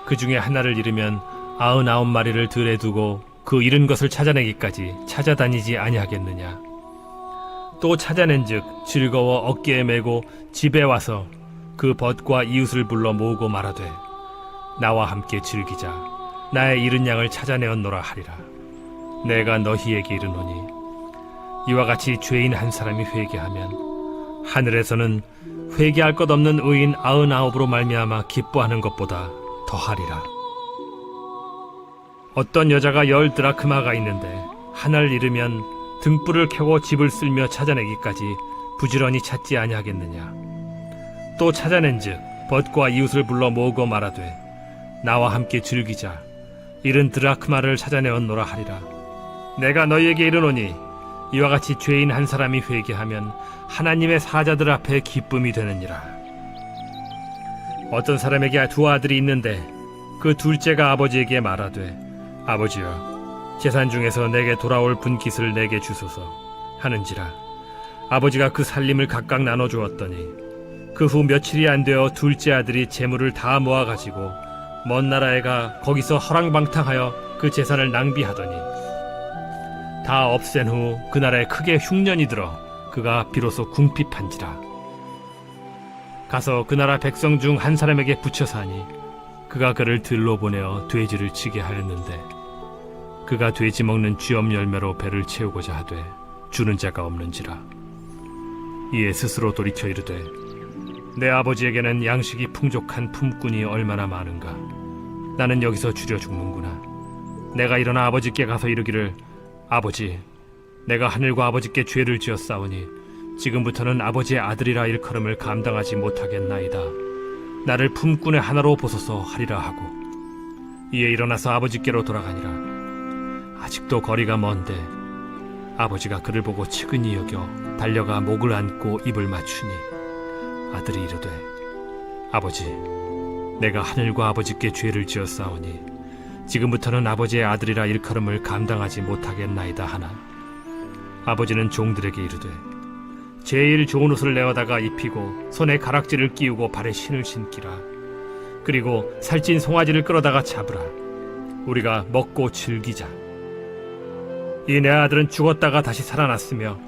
그 중에 하나를 잃으면 99마리를 들에 두고 그 잃은 것을 찾아내기까지 찾아다니지 아니하겠느냐. 또 찾아낸즉 즐거워 어깨에 메고 집에 와서 그 벗과 이웃을 불러 모으고 말하되 나와 함께 즐기자. 나의 잃은 양을 찾아내었노라 하리라. 내가 너희에게 이르노니 이와 같이 죄인 한 사람이 회개하면 하늘에서는 회개할 것 없는 의인 99으로 말미암아 기뻐하는 것보다 더하리라. 어떤 여자가 10 드라크마가 있는데 하나를 잃으면 등불을 켜고 집을 쓸며 찾아내기까지 부지런히 찾지 아니하겠느냐. 또 찾아낸즉 벗과 이웃을 불러 모으고 말하되 나와 함께 즐기자. 잃은 드라크마를 찾아내었노라 하리라. 내가 너희에게 이르노니 이와 같이 죄인 한 사람이 회개하면 하나님의 사자들 앞에 기쁨이 되느니라. 어떤 사람에게 2 아들이 있는데 그 둘째가 아버지에게 말하되 아버지여 재산 중에서 내게 돌아올 분깃을 내게 주소서 하는지라. 아버지가 그 살림을 각각 나눠주었더니 그 후 며칠이 안 되어 둘째 아들이 재물을 다 모아가지고 먼 나라에 가 거기서 허랑방탕하여 그 재산을 낭비하더니 다 없앤 후 그 나라에 크게 흉년이 들어 그가 비로소 궁핍한지라. 가서 그 나라 백성 중 한 사람에게 붙여 사니 그가 그를 들로 보내어 돼지를 치게 하였는데 그가 돼지 먹는 쥐엄 열매로 배를 채우고자 하되 주는 자가 없는지라. 이에 스스로 돌이켜 이르되 내 아버지에게는 양식이 풍족한 품꾼이 얼마나 많은가. 나는 여기서 줄여 죽는구나. 내가 일어나 아버지께 가서 이르기를 아버지, 내가 하늘과 아버지께 죄를 지었사오니 지금부터는 아버지의 아들이라 일컬음을 감당하지 못하겠나이다. 나를 품꾼의 하나로 보소서 하리라 하고 이에 일어나서 아버지께로 돌아가니라. 아직도 거리가 먼데 아버지가 그를 보고 측은히 여겨 달려가 목을 안고 입을 맞추니 아들이 이르되 아버지, 내가 하늘과 아버지께 죄를 지었사오니 지금부터는 아버지의 아들이라 일컬음을 감당하지 못하겠나이다 하나 아버지는 종들에게 이르되 제일 좋은 옷을 내어다가 입히고 손에 가락지를 끼우고 발에 신을 신기라. 그리고 살찐 송아지를 끌어다가 잡으라. 우리가 먹고 즐기자. 이 내 아들은 죽었다가 다시 살아났으며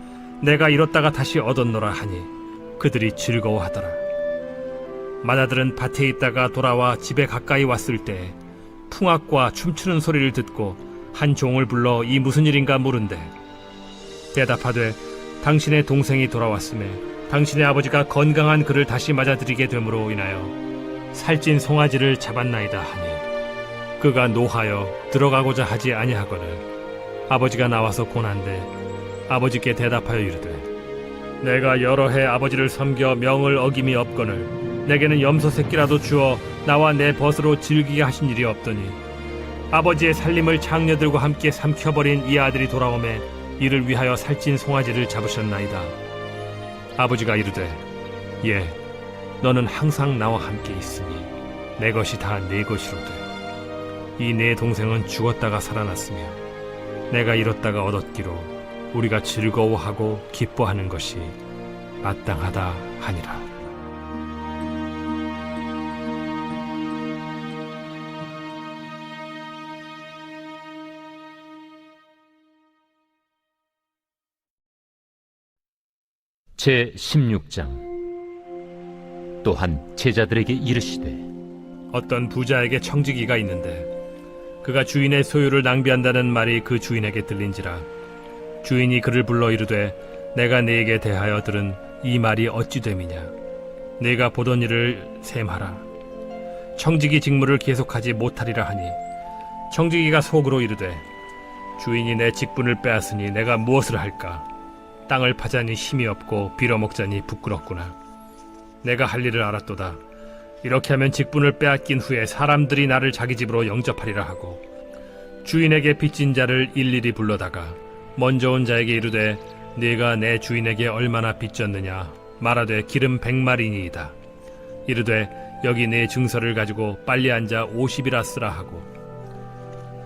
내가 잃었다가 다시 얻었노라 하니 그들이 즐거워하더라. 맏아들은 밭에 있다가 돌아와 집에 가까이 왔을 때 풍악과 춤추는 소리를 듣고 한 종을 불러 이 무슨 일인가 물은데 대답하되 당신의 동생이 돌아왔음에 당신의 아버지가 건강한 그를 다시 맞아들이게 됨으로 인하여 살찐 송아지를 잡았나이다 하니 그가 노하여 들어가고자 하지 아니하거늘 아버지가 나와서 고난데 아버지께 대답하여 이르되 내가 여러 해 아버지를 섬겨 명을 어김이 없거늘 내게는 염소 새끼라도 주어 나와 내 벗으로 즐기게 하신 일이 없더니 아버지의 살림을 장녀들과 함께 삼켜버린 이 아들이 돌아오매 이를 위하여 살찐 송아지를 잡으셨나이다. 아버지가 이르되 예 너는 항상 나와 함께 있으니 내 것이 다 네 것이로되 이 내 동생은 죽었다가 살아났으며 내가 잃었다가 얻었기로 우리가 즐거워하고 기뻐하는 것이 마땅하다 하니라. 제 16장. 또한 제자들에게 이르시되 어떤 부자에게 청지기가 있는데 그가 주인의 소유를 낭비한다는 말이 그 주인에게 들린지라 주인이 그를 불러 이르되 내가 네게 대하여 들은 이 말이 어찌 됨이냐 네가 보던 일을 셈하라 청지기 직무를 계속하지 못하리라 하니 청지기가 속으로 이르되 주인이 내 직분을 빼앗으니 내가 무엇을 할까 땅을 파자니 힘이 없고 빌어먹자니 부끄럽구나 내가 할 일을 알았도다 이렇게 하면 직분을 빼앗긴 후에 사람들이 나를 자기 집으로 영접하리라 하고 주인에게 빚진 자를 일일이 불러다가 먼저 온 자에게 이르되 네가 내 주인에게 얼마나 빚졌느냐 말하되 기름 100마리니이다 이르되 여기 네 증서를 가지고 빨리 앉아 50이라 쓰라 하고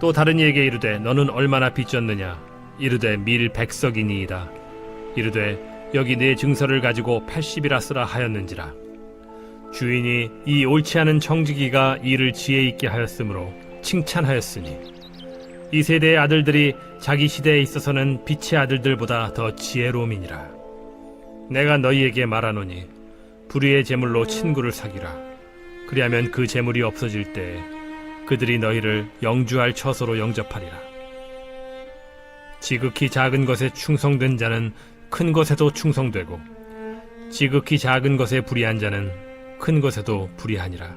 또 다른 이에게 이르되 너는 얼마나 빚졌느냐 이르되 밀 100석이니이다 이르되 여기 네 증서를 가지고 80이라 쓰라 하였는지라 주인이 이 옳지 않은 청지기가 일을 지혜 있게 하였으므로 칭찬하였으니 이 세대의 아들들이 자기 시대에 있어서는 빛의 아들들보다 더 지혜로움이니라 내가 너희에게 말하노니 불의의 재물로 친구를 사귀라 그리하면 그 재물이 없어질 때에 그들이 너희를 영주할 처소로 영접하리라 지극히 작은 것에 충성된 자는 큰 것에도 충성되고 지극히 작은 것에 불의한 자는 큰 것에도 불의하니라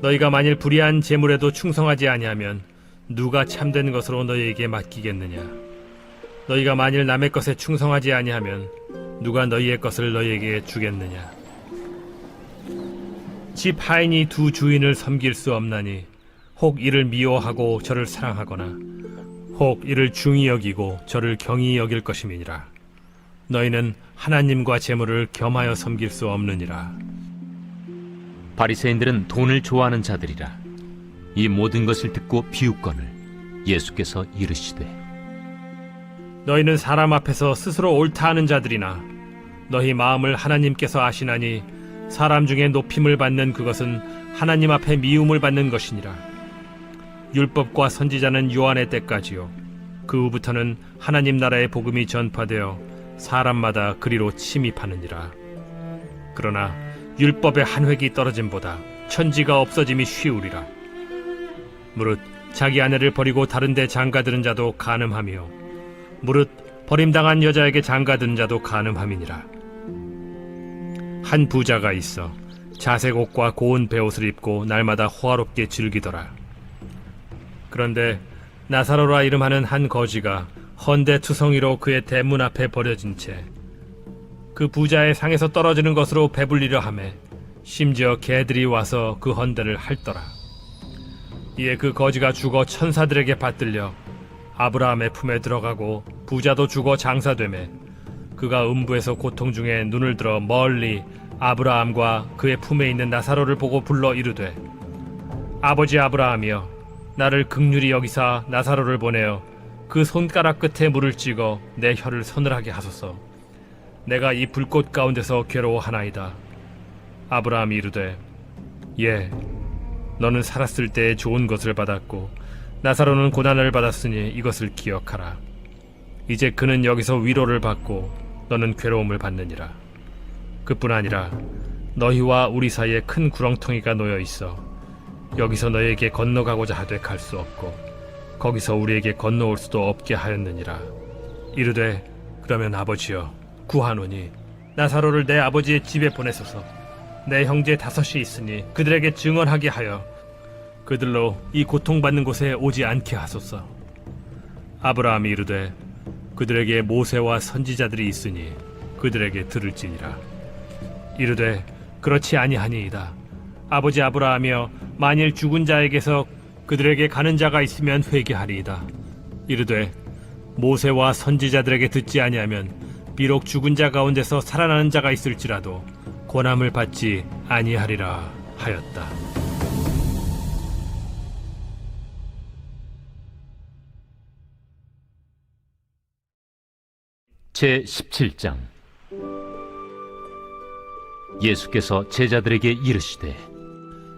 너희가 만일 불의한 재물에도 충성하지 아니하면 누가 참된 것으로 너희에게 맡기겠느냐 너희가 만일 남의 것에 충성하지 아니하면 누가 너희의 것을 너희에게 주겠느냐 집 하인이 두 주인을 섬길 수 없나니 혹 이를 미워하고 저를 사랑하거나 혹 이를 중히 여기고 저를 경히 여길 것임이니라 너희는 하나님과 재물을 겸하여 섬길 수 없느니라 바리새인들은 돈을 좋아하는 자들이라 이 모든 것을 듣고 비웃거늘 예수께서 이르시되 너희는 사람 앞에서 스스로 옳다 하는 자들이나 너희 마음을 하나님께서 아시나니 사람 중에 높임을 받는 그것은 하나님 앞에 미움을 받는 것이니라 율법과 선지자는 요한의 때까지요 그 후부터는 하나님 나라의 복음이 전파되어 사람마다 그리로 침입하느니라 그러나 율법의 한 획이 떨어짐보다 천지가 없어짐이 쉬우리라 무릇 자기 아내를 버리고 다른 데 장가드는 자도 간음하며 무릇 버림당한 여자에게 장가드는 자도 간음함이니라 한 부자가 있어 자색 옷과 고운 베옷을 입고 날마다 호화롭게 즐기더라 그런데 나사로라 이름하는 한 거지가 헌데 투성이로 그의 대문 앞에 버려진 채 그 부자의 상에서 떨어지는 것으로 배불리려 하매 심지어 개들이 와서 그 헌데를 핥더라 이에 그 거지가 죽어 천사들에게 받들려 아브라함의 품에 들어가고 부자도 죽어 장사되매 그가 음부에서 고통 중에 눈을 들어 멀리 아브라함과 그의 품에 있는 나사로를 보고 불러 이르되 아버지 아브라함이여 나를 긍휼히 여기사 나사로를 보내어 그 손가락 끝에 물을 찍어 내 혀를 서늘하게 하소서 내가 이 불꽃 가운데서 괴로워하나이다 아브라함이 이르되 예 너는 살았을 때에 좋은 것을 받았고 나사로는 고난을 받았으니 이것을 기억하라 이제 그는 여기서 위로를 받고 너는 괴로움을 받느니라 그뿐 아니라 너희와 우리 사이에 큰 구렁텅이가 놓여 있어 여기서 너희에게 건너가고자 하되 갈 수 없고 거기서 우리에게 건너올 수도 없게 하였느니라 이르되 그러면 아버지여 구하노니 나사로를 내 아버지의 집에 보내소서. 내 형제 5이 있으니 그들에게 증언하게 하여 그들로 이 고통받는 곳에 오지 않게 하소서. 아브라함이 이르되 그들에게 모세와 선지자들이 있으니 그들에게 들을지니라. 이르되 그렇지 아니하니이다. 아버지 아브라함이여 만일 죽은 자에게서 그들에게 가는 자가 있으면 회개하리이다. 이르되 모세와 선지자들에게 듣지 아니하면 비록 죽은 자 가운데서 살아나는 자가 있을지라도 고난을 받지 아니하리라 하였다. 제 17장. 예수께서 제자들에게 이르시되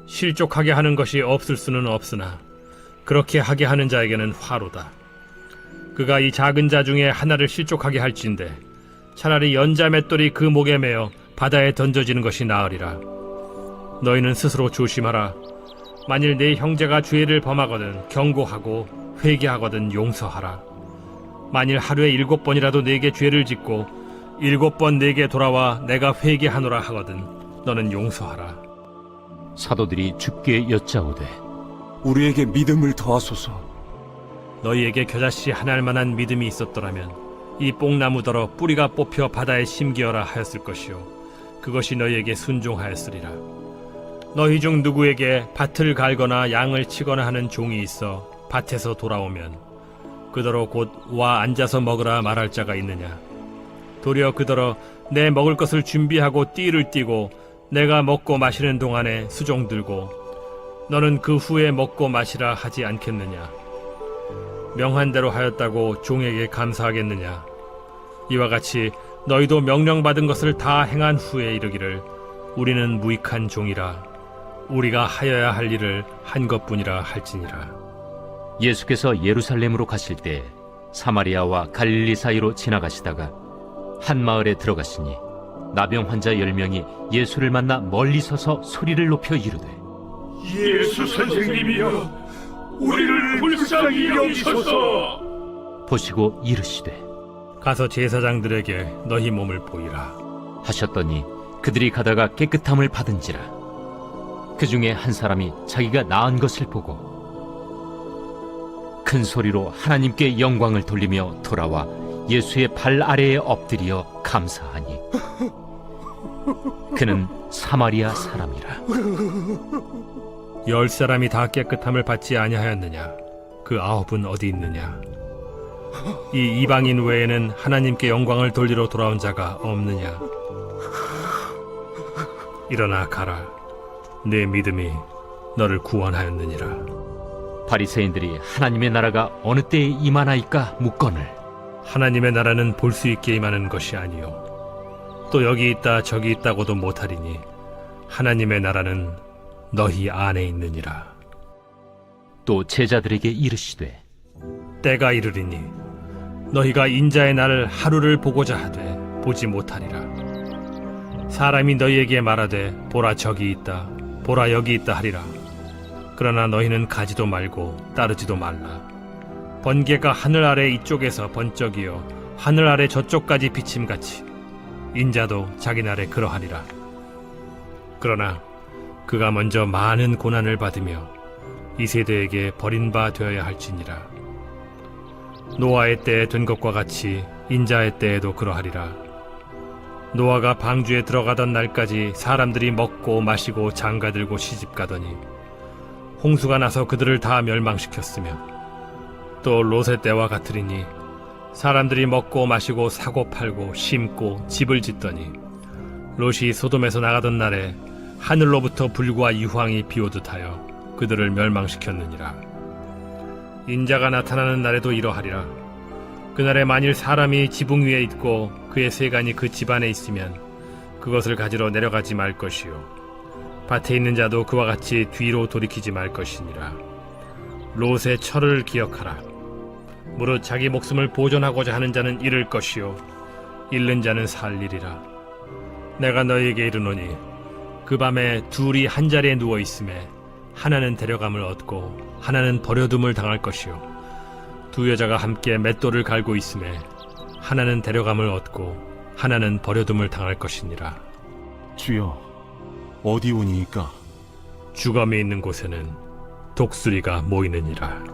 실족하게 하는 것이 없을 수는 없으나 그렇게 하게 하는 자에게는 화로다. 그가 이 작은 자 중에 하나를 실족하게 할진대 차라리 연자 맷돌이 그 목에 매어 바다에 던져지는 것이 나으리라. 너희는 스스로 조심하라. 만일 네 형제가 죄를 범하거든 경고하고 회개하거든 용서하라. 만일 하루에 7번이라도 네게 죄를 짓고 7번 네게 돌아와 내가 회개하노라 하거든 너는 용서하라. 사도들이 주께 여짜오되 우리에게 믿음을 더하소서. 너희에게 겨자씨 하나할 만한 믿음이 있었더라면 이 뽕나무더러 뿌리가 뽑혀 바다에 심기어라 하였을 것이요 그것이 너희에게 순종하였으리라. 너희 중 누구에게 밭을 갈거나 양을 치거나 하는 종이 있어 밭에서 돌아오면 그더러 곧 와 앉아서 먹으라 말할 자가 있느냐? 도리어 그더러 내 먹을 것을 준비하고 띠를 띠고 내가 먹고 마시는 동안에 수종 들고 너는 그 후에 먹고 마시라 하지 않겠느냐? 명한 대로 하였다고 종에게 감사하겠느냐? 이와 같이 너희도 명령받은 것을 다 행한 후에 이르기를 우리는 무익한 종이라 우리가 하여야 할 일을 한 것뿐이라 할지니라. 예수께서 예루살렘으로 가실 때 사마리아와 갈릴리 사이로 지나가시다가 한 마을에 들어가시니 나병 환자 10명이 예수를 만나 멀리 서서 소리를 높여 이르되 예수 선생님이여, 우리를 불쌍히 여기소서. 보시고 이르시되 가서 제사장들에게 너희 몸을 보이라 하셨더니 그들이 가다가 깨끗함을 받은지라. 그 중에 한 사람이 자기가 나은 것을 보고 큰 소리로 하나님께 영광을 돌리며 돌아와 예수의 발 아래에 엎드려 감사하니 그는 사마리아 사람이라. 10사람이 다 깨끗함을 받지 아니하였느냐? 그 9은 어디 있느냐? 이 이방인 외에는 하나님께 영광을 돌리러 돌아온 자가 없느냐? 일어나 가라. 내 믿음이 너를 구원하였느니라. 바리새인들이 하나님의 나라가 어느 때에 임하나이까 묻거늘 하나님의 나라는 볼 수 있게 임하는 것이 아니요 또 여기 있다 저기 있다고도 못하리니 하나님의 나라는 너희 안에 있느니라. 또 제자들에게 이르시되 때가 이르리니 너희가 인자의 날을 하루를 보고자 하되 보지 못하리라. 사람이 너희에게 말하되 보라 저기 있다 보라 여기 있다 하리라. 그러나 너희는 가지도 말고 따르지도 말라. 번개가 하늘 아래 이쪽에서 번쩍이어 하늘 아래 저쪽까지 비침같이 인자도 자기 날에 그러하리라. 그러나 그가 먼저 많은 고난을 받으며 이 세대에게 버린 바 되어야 할지니라. 노아의 때에 된 것과 같이 인자의 때에도 그러하리라. 노아가 방주에 들어가던 날까지 사람들이 먹고 마시고 장가들고 시집가더니 홍수가 나서 그들을 다 멸망시켰으며 또 롯의 때와 같으리니 사람들이 먹고 마시고 사고 팔고 심고 집을 짓더니 롯이 소돔에서 나가던 날에 하늘로부터 불과 유황이 비오듯 하여 그들을 멸망시켰느니라. 인자가 나타나는 날에도 이러하리라. 그날에 만일 사람이 지붕 위에 있고 그의 세간이 그 집안에 있으면 그것을 가지러 내려가지 말 것이요 밭에 있는 자도 그와 같이 뒤로 돌이키지 말 것이니라. 롯의 철을 기억하라. 무릇 자기 목숨을 보존하고자 하는 자는 잃을 것이요 잃는 자는 살리리라. 내가 너희에게 이르노니 그 밤에 둘이 한 자리에 누워 있음에 하나는 데려감을 얻고 하나는 버려둠을 당할 것이요 두 여자가 함께 맷돌을 갈고 있음에 하나는 데려감을 얻고 하나는 버려둠을 당할 것이니라. 주여, 어디 오니이까? 주검이 있는 곳에는 독수리가 모이느니라.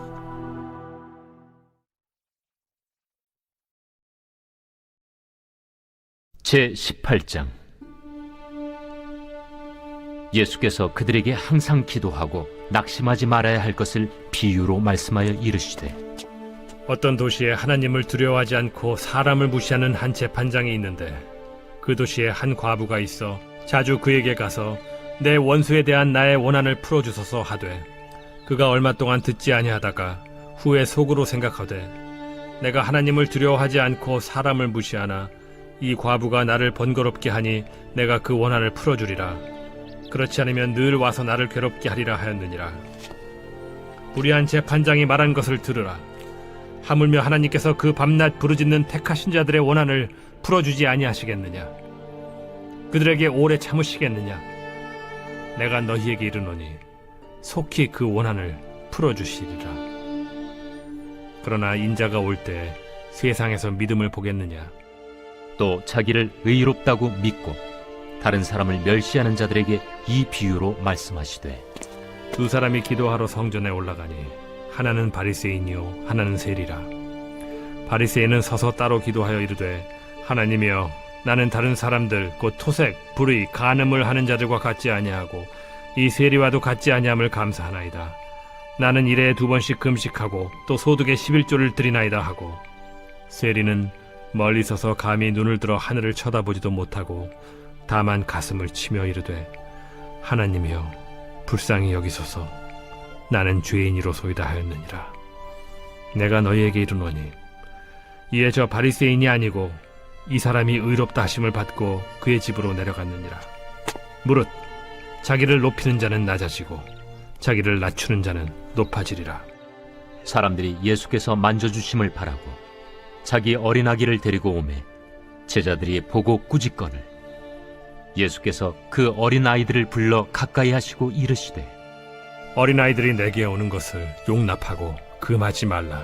제 18장. 예수께서 그들에게 항상 기도하고 낙심하지 말아야 할 것을 비유로 말씀하여 이르시되, 어떤 도시에 하나님을 두려워하지 않고 사람을 무시하는 한 재판장이 있는데 그 도시에 한 과부가 있어 자주 그에게 가서 내 원수에 대한 나의 원한을 풀어주소서 하되, 그가 얼마 동안 듣지 아니하다가 후에 속으로 생각하되 내가 하나님을 두려워하지 않고 사람을 무시하나 이 과부가 나를 번거롭게 하니 내가 그 원한을 풀어주리라. 그렇지 않으면 늘 와서 나를 괴롭게 하리라 하였느니라. 불의한 재판장이 말한 것을 들으라. 하물며 하나님께서 그 밤낮 부르짖는 택하신 자들의 원한을 풀어주지 아니하시겠느냐? 그들에게 오래 참으시겠느냐? 내가 너희에게 이르노니 속히 그 원한을 풀어주시리라. 그러나 인자가 올 때 세상에서 믿음을 보겠느냐? 또 자기를 의롭다고 믿고 다른 사람을 멸시하는 자들에게 이 비유로 말씀하시되, 두 사람이 기도하러 성전에 올라가니 하나는 바리새인이요 하나는 세리라. 바리새인은 서서 따로 기도하여 이르되, 하나님이여, 나는 다른 사람들 곧 토색, 불의, 간음을 하는 자들과 같지 아니하고 이 세리와도 같지 아니함을 감사하나이다. 나는 일에 2번씩 금식하고 또 소득의 11조를 드리나이다 하고, 세리는 멀리 서서 감히 눈을 들어 하늘을 쳐다보지도 못하고 다만 가슴을 치며 이르되, 하나님이여, 불쌍히 여기소서. 나는 죄인이로소이다 하였느니라. 내가 너희에게 이르노니 이에 저 바리새인이 아니고 이 사람이 의롭다 하심을 받고 그의 집으로 내려갔느니라. 무릇 자기를 높이는 자는 낮아지고 자기를 낮추는 자는 높아지리라. 사람들이 예수께서 만져주심을 바라고 자기 어린아기를 데리고 오매 제자들이 보고 꾸짖거늘 예수께서 그 어린아이들을 불러 가까이 하시고 이르시되, 어린아이들이 내게 오는 것을 용납하고 금하지 말라.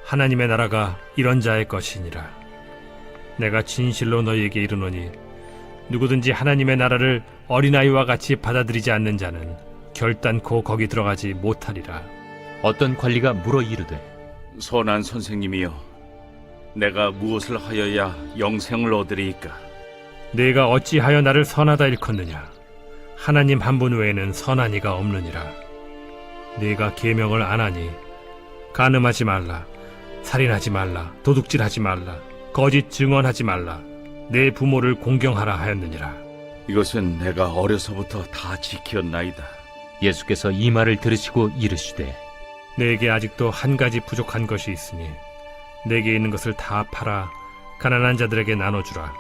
하나님의 나라가 이런 자의 것이니라. 내가 진실로 너희에게 이르노니 누구든지 하나님의 나라를 어린아이와 같이 받아들이지 않는 자는 결단코 거기 들어가지 못하리라. 어떤 관리가 물어 이르되, 선한 선생님이여, 내가 무엇을 하여야 영생을 얻으리이까? 네가 어찌하여 나를 선하다 일컫느냐? 하나님 한 분 외에는 선한 이가 없느니라. 네가 계명을 안 하니 간음하지 말라, 살인하지 말라, 도둑질하지 말라, 거짓 증언하지 말라, 내 부모를 공경하라 하였느니라. 이것은 내가 어려서부터 다 지켰나이다. 예수께서 이 말을 들으시고 이르시되, 내게 아직도 한 가지 부족한 것이 있으니 내게 있는 것을 다 팔아 가난한 자들에게 나눠주라.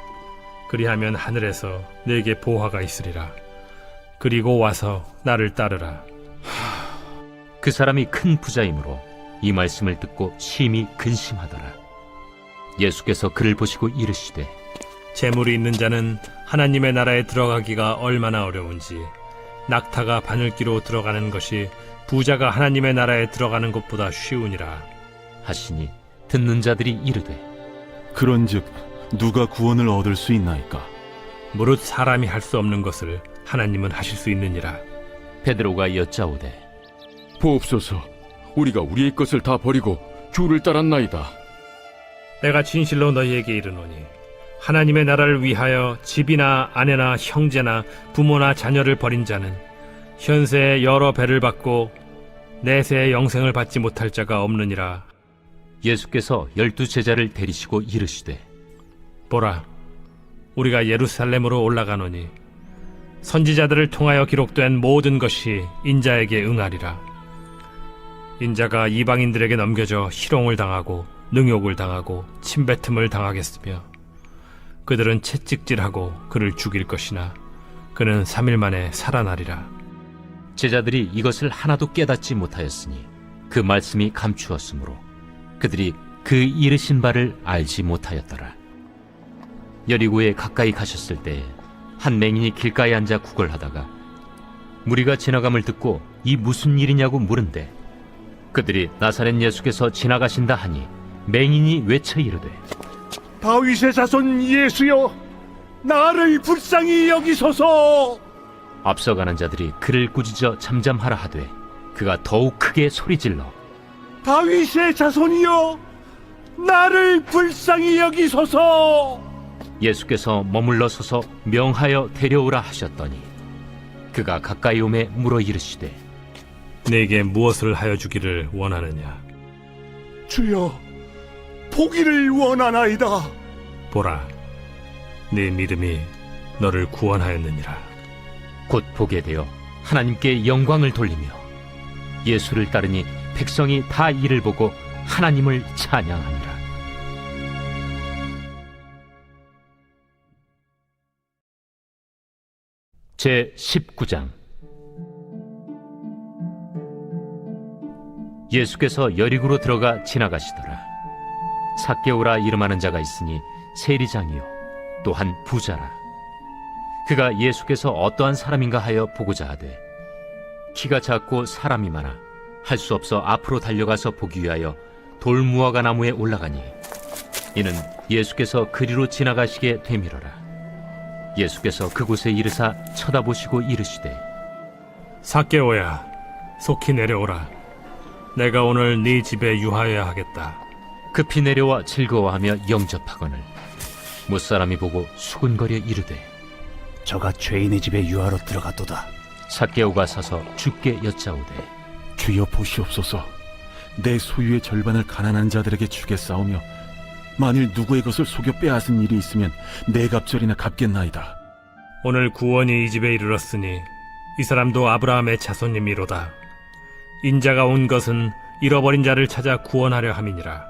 그리하면 하늘에서 내게 보화가 있으리라. 그리고 와서 나를 따르라. 그 사람이 큰 부자이므로 이 말씀을 듣고 심히 근심하더라. 예수께서 그를 보시고 이르시되, 재물이 있는 자는 하나님의 나라에 들어가기가 얼마나 어려운지 낙타가 바늘기로 들어가는 것이 부자가 하나님의 나라에 들어가는 것보다 쉬우니라 하시니 듣는 자들이 이르되, 그런즉 누가 구원을 얻을 수 있나이까? 무릇 사람이 할 수 없는 것을 하나님은 하실 수 있느니라. 베드로가 여짜오되, 보옵소서, 우리가 우리의 것을 다 버리고 주를 따랐나이다. 내가 진실로 너희에게 이르노니 하나님의 나라를 위하여 집이나 아내나 형제나 부모나 자녀를 버린 자는 현세에 여러 배를 받고 내세의 영생을 받지 못할 자가 없느니라. 예수께서 12제자를 데리시고 이르시되, 보라, 우리가 예루살렘으로 올라가노니 선지자들을 통하여 기록된 모든 것이 인자에게 응하리라. 인자가 이방인들에게 넘겨져 희롱을 당하고 능욕을 당하고 침뱉음을 당하겠으며 그들은 채찍질하고 그를 죽일 것이나 그는 3일 만에 살아나리라. 제자들이 이것을 하나도 깨닫지 못하였으니 그 말씀이 감추었으므로 그들이 그 이르신 바를 알지 못하였더라. 여리고에 가까이 가셨을 때에 한 맹인이 길가에 앉아 구걸하다가 무리가 지나감을 듣고 이 무슨 일이냐고 물은데 그들이 나사렛 예수께서 지나가신다 하니 맹인이 외쳐 이르되, 다윗의 자손 예수여, 나를 불쌍히 여기소서. 앞서가는 자들이 그를 꾸짖어 잠잠하라 하되 그가 더욱 크게 소리질러 다윗의 자손이여, 나를 불쌍히 여기소서. 예수께서 머물러 서서 명하여 데려오라 하셨더니 그가 가까이 오매 물어 이르시되 내게 무엇을 하여 주기를 원하느냐? 주여, 보기를 원하나이다. 보라, 네 믿음이 너를 구원하였느니라. 곧 보게 되어 하나님께 영광을 돌리며 예수를 따르니 백성이 다 이를 보고 하나님을 찬양하니라. 제 19장. 예수께서 여리고로 들어가 지나가시더라. 삭개오라 이름하는 자가 있으니 세리장이요 또한 부자라. 그가 예수께서 어떠한 사람인가 하여 보고자 하되 키가 작고 사람이 많아 할 수 없어 앞으로 달려가서 보기 위하여 돌무화과 나무에 올라가니 이는 예수께서 그리로 지나가시게 되밀어라. 예수께서 그곳에 이르사 쳐다보시고 이르시되 삭개오야, 속히 내려오라. 내가 오늘 네 집에 유하여야 하겠다. 급히 내려와 즐거워하며 영접하거늘 못사람이 보고 수군거려 이르되 저가 죄인의 집에 유하러 들어갔도다. 삭개오가 서서 주께 여짜오되 주여 보시옵소서. 내 소유의 절반을 가난한 자들에게 주겠사오며 만일 누구의 것을 속여 빼앗은 일이 있으면 네 갑절이나 갚겠나이다. 오늘 구원이 이 집에 이르렀으니 이 사람도 아브라함의 자손님이로다. 인자가 온 것은 잃어버린 자를 찾아 구원하려 함이니라.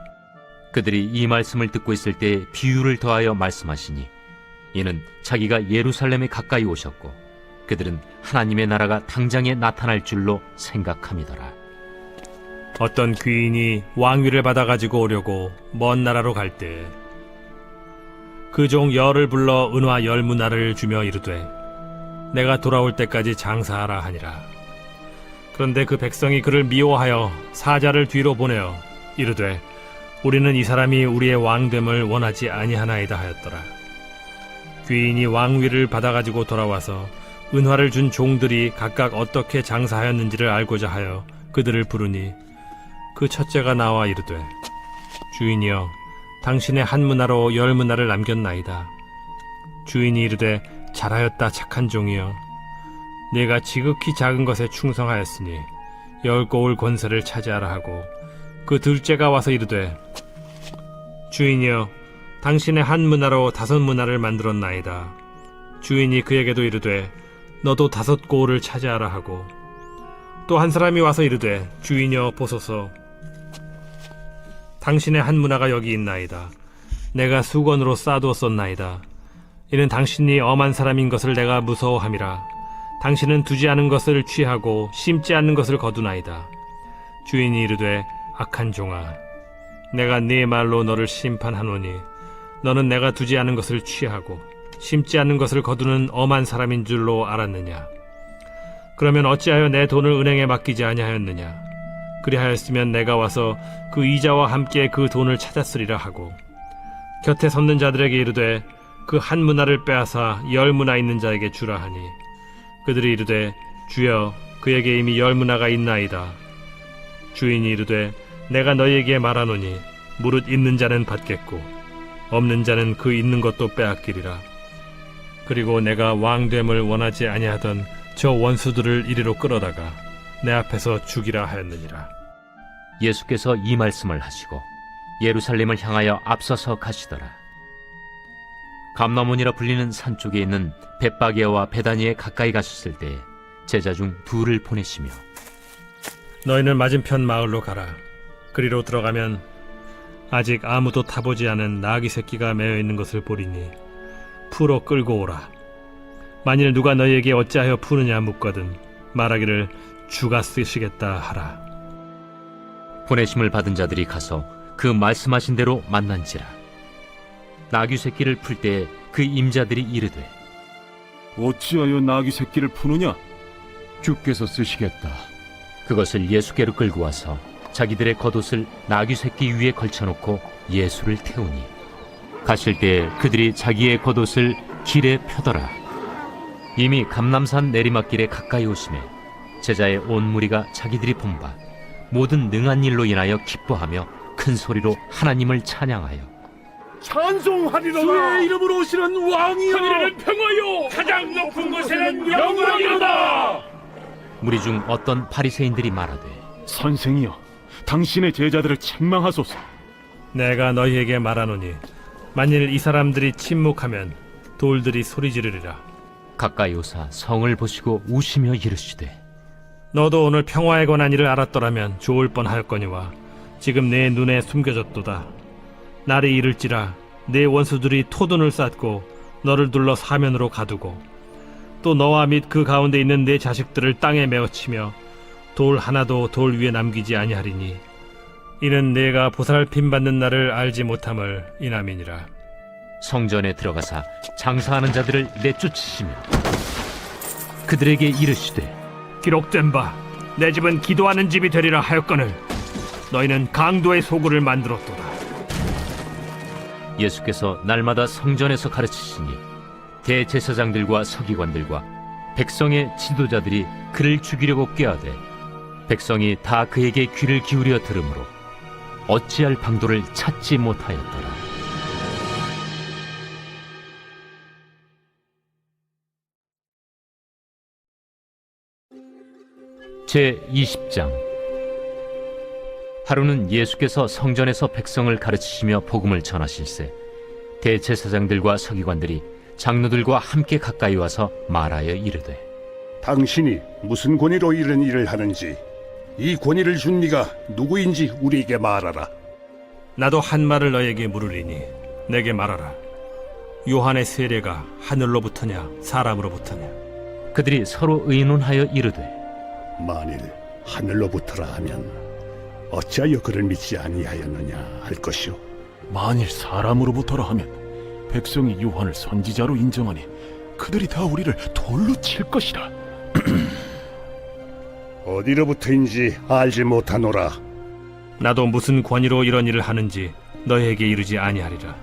그들이 이 말씀을 듣고 있을 때 비유를 더하여 말씀하시니 이는 자기가 예루살렘에 가까이 오셨고 그들은 하나님의 나라가 당장에 나타날 줄로 생각함이더라. 어떤 귀인이 왕위를 받아가지고 오려고 먼 나라로 갈 때 그 종 열을 불러 은화 10문화를 주며 이르되 내가 돌아올 때까지 장사하라 하니라. 그런데 그 백성이 그를 미워하여 사자를 뒤로 보내어 이르되 우리는 이 사람이 우리의 왕됨을 원하지 아니하나이다 하였더라. 귀인이 왕위를 받아가지고 돌아와서 은화를 준 종들이 각각 어떻게 장사하였는지를 알고자 하여 그들을 부르니 그 첫째가 나와 이르되 주인이여, 당신의 한 문화로 10문화를 남겼나이다. 주인이 이르되 잘하였다 착한 종이여, 네가 지극히 작은 것에 충성하였으니 10고을 권세를 차지하라 하고 그 둘째가 와서 이르되 주인이여, 당신의 한 문화로 5문화를 만들었나이다. 주인이 그에게도 이르되 너도 5고을을 차지하라 하고 또 한 사람이 와서 이르되 주인이여 보소서, 당신의 한 문화가 여기 있나이다. 내가 수건으로 싸두었었나이다. 이는 당신이 엄한 사람인 것을 내가 무서워함이라. 당신은 두지 않은 것을 취하고 심지 않는 것을 거두나이다. 주인이 이르되 악한 종아, 내가 네 말로 너를 심판하노니 너는 내가 두지 않은 것을 취하고 심지 않는 것을 거두는 엄한 사람인 줄로 알았느냐? 그러면 어찌하여 내 돈을 은행에 맡기지 아니하였느냐? 그리하였으면 내가 와서 그 이자와 함께 그 돈을 찾았으리라 하고 곁에 섰는 자들에게 이르되 그 한 문화를 빼앗아 10문화 있는 자에게 주라 하니 그들이 이르되 주여, 그에게 이미 10문화가 있나이다. 주인이 이르되 내가 너희에게 말하노니 무릇 있는 자는 받겠고 없는 자는 그 있는 것도 빼앗기리라. 그리고 내가 왕됨을 원하지 아니하던 저 원수들을 이리로 끌어다가 내 앞에서 죽이라 하였느니라. 예수께서 이 말씀을 하시고 예루살렘을 향하여 앞서서 가시더라. 감나몬이라 불리는 산 쪽에 있는 벳바게와 베다니에 가까이 가셨을 때 제자 중 둘을 보내시며 너희는 맞은편 마을로 가라. 그리로 들어가면 아직 아무도 타보지 않은 나귀 새끼가 매어 있는 것을 보리니 풀어 끌고 오라. 만일 누가 너희에게 어찌하여 푸느냐 묻거든 말하기를 주가 쓰시겠다 하라. 보내심을 받은 자들이 가서 그 말씀하신 대로 만난지라. 나귀 새끼를 풀 때 그 임자들이 이르되 어찌하여 나귀 새끼를 푸느냐? 주께서 쓰시겠다. 그것을 예수께로 끌고 와서 자기들의 겉옷을 나귀 새끼 위에 걸쳐놓고 예수를 태우니 가실 때에 그들이 자기의 겉옷을 길에 펴더라. 이미 감람산 내리막길에 가까이 오심에 제자의 온 무리가 자기들이 본 바 모든 능한 일로 인하여 기뻐하며 큰 소리로 하나님을 찬양하여 찬송하리로다. 주의 이름으로 오시는 왕이여. 하늘에는 평화요, 가장 높은 곳에는 영광이로다. 무리 중 어떤 바리새인들이 말하되 선생이여, 당신의 제자들을 책망하소서. 내가 너희에게 말하노니 만일 이 사람들이 침묵하면 돌들이 소리 지르리라. 가까이 오사 성을 보시고 우시며 이르시되 너도 오늘 평화에 관한 일을 알았더라면 좋을 뻔하였거니와 지금 내 눈에 숨겨졌도다. 날이 이를지라 내 원수들이 토둔을 쌓고 너를 둘러 사면으로 가두고 또 너와 및 그 가운데 있는 내 자식들을 땅에 메어치며 돌 하나도 돌 위에 남기지 아니하리니 이는 내가 보살핌 받는 날을 알지 못함을 인함이니라. 성전에 들어가사 장사하는 자들을 내쫓으시며 그들에게 이르시되 기록된 바 내 집은 기도하는 집이 되리라 하였거늘 너희는 강도의 소굴을 만들었도다. 예수께서 날마다 성전에서 가르치시니 대제사장들과 서기관들과 백성의 지도자들이 그를 죽이려고 꾀하되 백성이 다 그에게 귀를 기울여 들으므로 어찌할 방도를 찾지 못하였더라. 제20장. 하루는 예수께서 성전에서 백성을 가르치시며 복음을 전하실세 대제사장들과 서기관들이 장로들과 함께 가까이 와서 말하여 이르되 당신이 무슨 권위로 이런 일을 하는지 이 권위를 준 네가 누구인지 우리에게 말하라. 나도 한 말을 너에게 물으리니 내게 말하라. 요한의 세례가 하늘로부터냐 사람으로부터냐? 그들이 서로 의논하여 이르되 만일 하늘로부터라 하면 어찌하여 그를 믿지 아니하였느냐 할 것이요. 만일 사람으로부터라 하면 백성이 요한을 선지자로 인정하니 그들이 다 우리를 돌로 칠 것이라. 어디로부터인지 알지 못하노라. 나도 무슨 권위로 이런 일을 하는지 너희에게 이르지 아니하리라.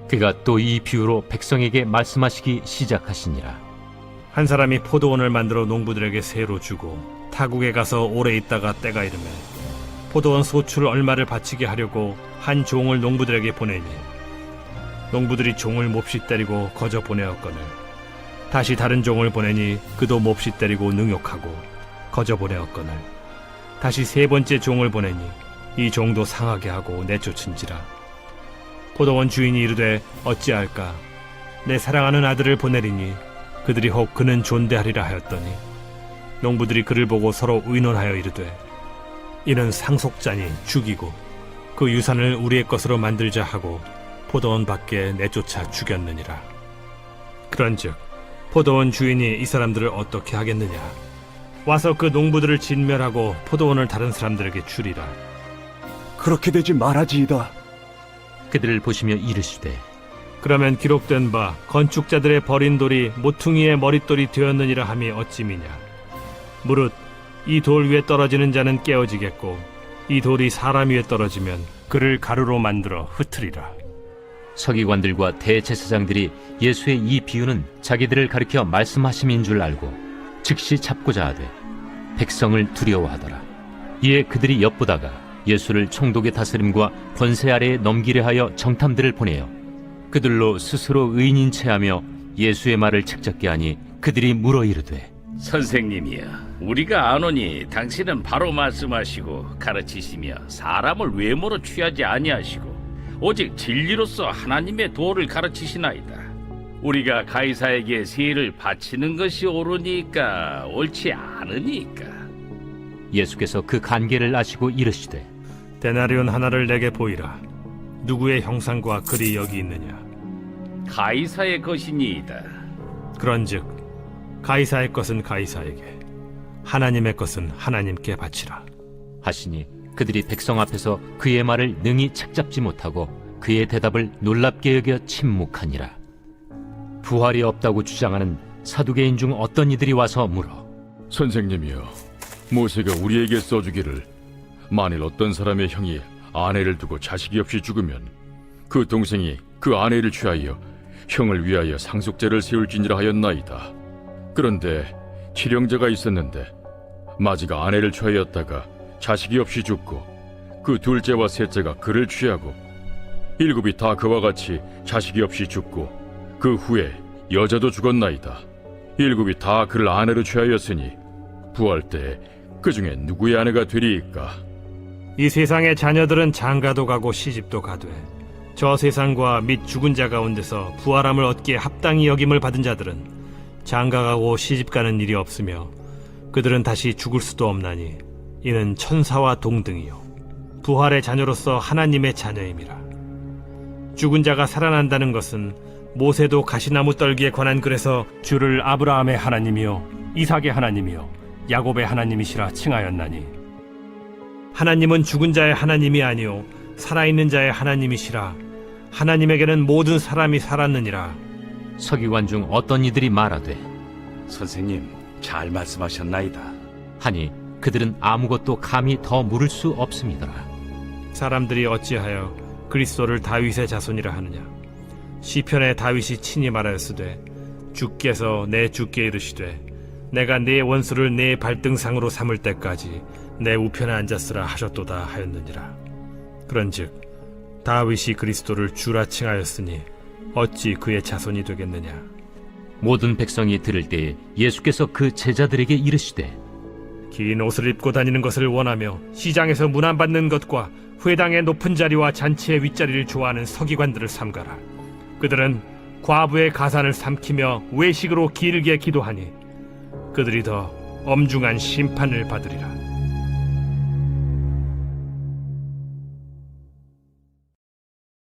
그가 또 이 비유로 백성에게 말씀하시기 시작하시니라. 한 사람이 포도원을 만들어 농부들에게 새로 주고 타국에 가서 오래 있다가 때가 이르매 포도원 소출 얼마를 바치게 하려고 한 종을 농부들에게 보내니 농부들이 종을 몹시 때리고 거저 보내었거늘 다시 다른 종을 보내니 그도 몹시 때리고 능욕하고 거저 보내었거늘 다시 세 번째 종을 보내니 이 종도 상하게 하고 내쫓은지라. 포도원 주인이 이르되 어찌할까? 내 사랑하는 아들을 보내리니 그들이 혹 그는 존대하리라 하였더니 농부들이 그를 보고 서로 의논하여 이르되 이는 상속자니 죽이고 그 유산을 우리의 것으로 만들자 하고 포도원 밖에 내쫓아 죽였느니라. 그런즉 포도원 주인이 이 사람들을 어떻게 하겠느냐? 와서 그 농부들을 진멸하고 포도원을 다른 사람들에게 주리라. 그렇게 되지 말아지이다. 그들을 보시며 이르시되 그러면 기록된 바 건축자들의 버린 돌이 모퉁이의 머릿돌이 되었느니라 함이 어찌미냐? 무릇 이 돌 위에 떨어지는 자는 깨어지겠고 이 돌이 사람 위에 떨어지면 그를 가루로 만들어 흩으리라. 서기관들과 대제사장들이 예수의 이 비유는 자기들을 가리켜 말씀하심인 줄 알고 즉시 잡고자 하되 백성을 두려워하더라. 이에 그들이 엿보다가 예수를 총독의 다스림과 권세 아래에 넘기려 하여 정탐들을 보내어 그들로 스스로 의인인 체하며 예수의 말을 책잡게 하니 그들이 물어 이르되 선생님이여, 우리가 아노니 당신은 바로 말씀하시고 가르치시며 사람을 외모로 취하지 아니하시고 오직 진리로서 하나님의 도를 가르치시나이다. 우리가 가이사에게 세를 바치는 것이 옳으니까 옳지 않으니까. 예수께서 그 간계를 아시고 이르시되 데나리온 하나를 내게 보이라. 누구의 형상과 글이 여기 있느냐? 가이사의 것이니이다. 그런즉 가이사의 것은 가이사에게, 하나님의 것은 하나님께 바치라. 하시니 그들이 백성 앞에서 그의 말을 능히 책잡지 못하고 그의 대답을 놀랍게 여겨 침묵하니라. 부활이 없다고 주장하는 사두개인 중 어떤 이들이 와서 물어 선생님이여, 모세가 우리에게 써주기를 만일 어떤 사람의 형이 아내를 두고 자식이 없이 죽으면 그 동생이 그 아내를 취하여 형을 위하여 상속제를 세울지니라 하였나이다. 그런데 칠형제가 있었는데 마지가 아내를 취하였다가 자식이 없이 죽고 그 둘째와 셋째가 그를 취하고 일곱이 다 그와 같이 자식이 없이 죽고 그 후에 여자도 죽었나이다. 일곱이 다 그를 아내로 취하였으니 부활 때에 그 중에 누구의 아내가 되리이까? 이 세상의 자녀들은 장가도 가고 시집도 가되 저 세상과 및 죽은 자 가운데서 부활함을 얻기에 합당히 여김을 받은 자들은 장가가고 시집가는 일이 없으며 그들은 다시 죽을 수도 없나니 이는 천사와 동등이요 부활의 자녀로서 하나님의 자녀임이라. 죽은 자가 살아난다는 것은 모세도 가시나무 떨기에 관한 글에서 주를 아브라함의 하나님이요 이삭의 하나님이요 야곱의 하나님이시라 칭하였나니 하나님은 죽은 자의 하나님이 아니요 살아있는 자의 하나님이시라. 하나님에게는 모든 사람이 살았느니라. 서기관 중 어떤 이들이 말하되 선생님, 잘 말씀하셨나이다. 하니 그들은 아무것도 감히 더 물을 수 없음이더라. 사람들이 어찌하여 그리스도를 다윗의 자손이라 하느냐. 시편에 다윗이 친히 말하였으되 주께서 내 주께 이르시되 내가 네 원수를 네 발등상으로 삼을 때까지 내 우편에 앉았으라 하셨도다 하였느니라. 그런즉 다윗이 그리스도를 주라 칭하였으니 어찌 그의 자손이 되겠느냐. 모든 백성이 들을 때에 예수께서 그 제자들에게 이르시되 긴 옷을 입고 다니는 것을 원하며 시장에서 문안받는 것과 회당의 높은 자리와 잔치의 윗자리를 좋아하는 서기관들을 삼가라. 그들은 과부의 가산을 삼키며 외식으로 길게 기도하니 그들이 더 엄중한 심판을 받으리라.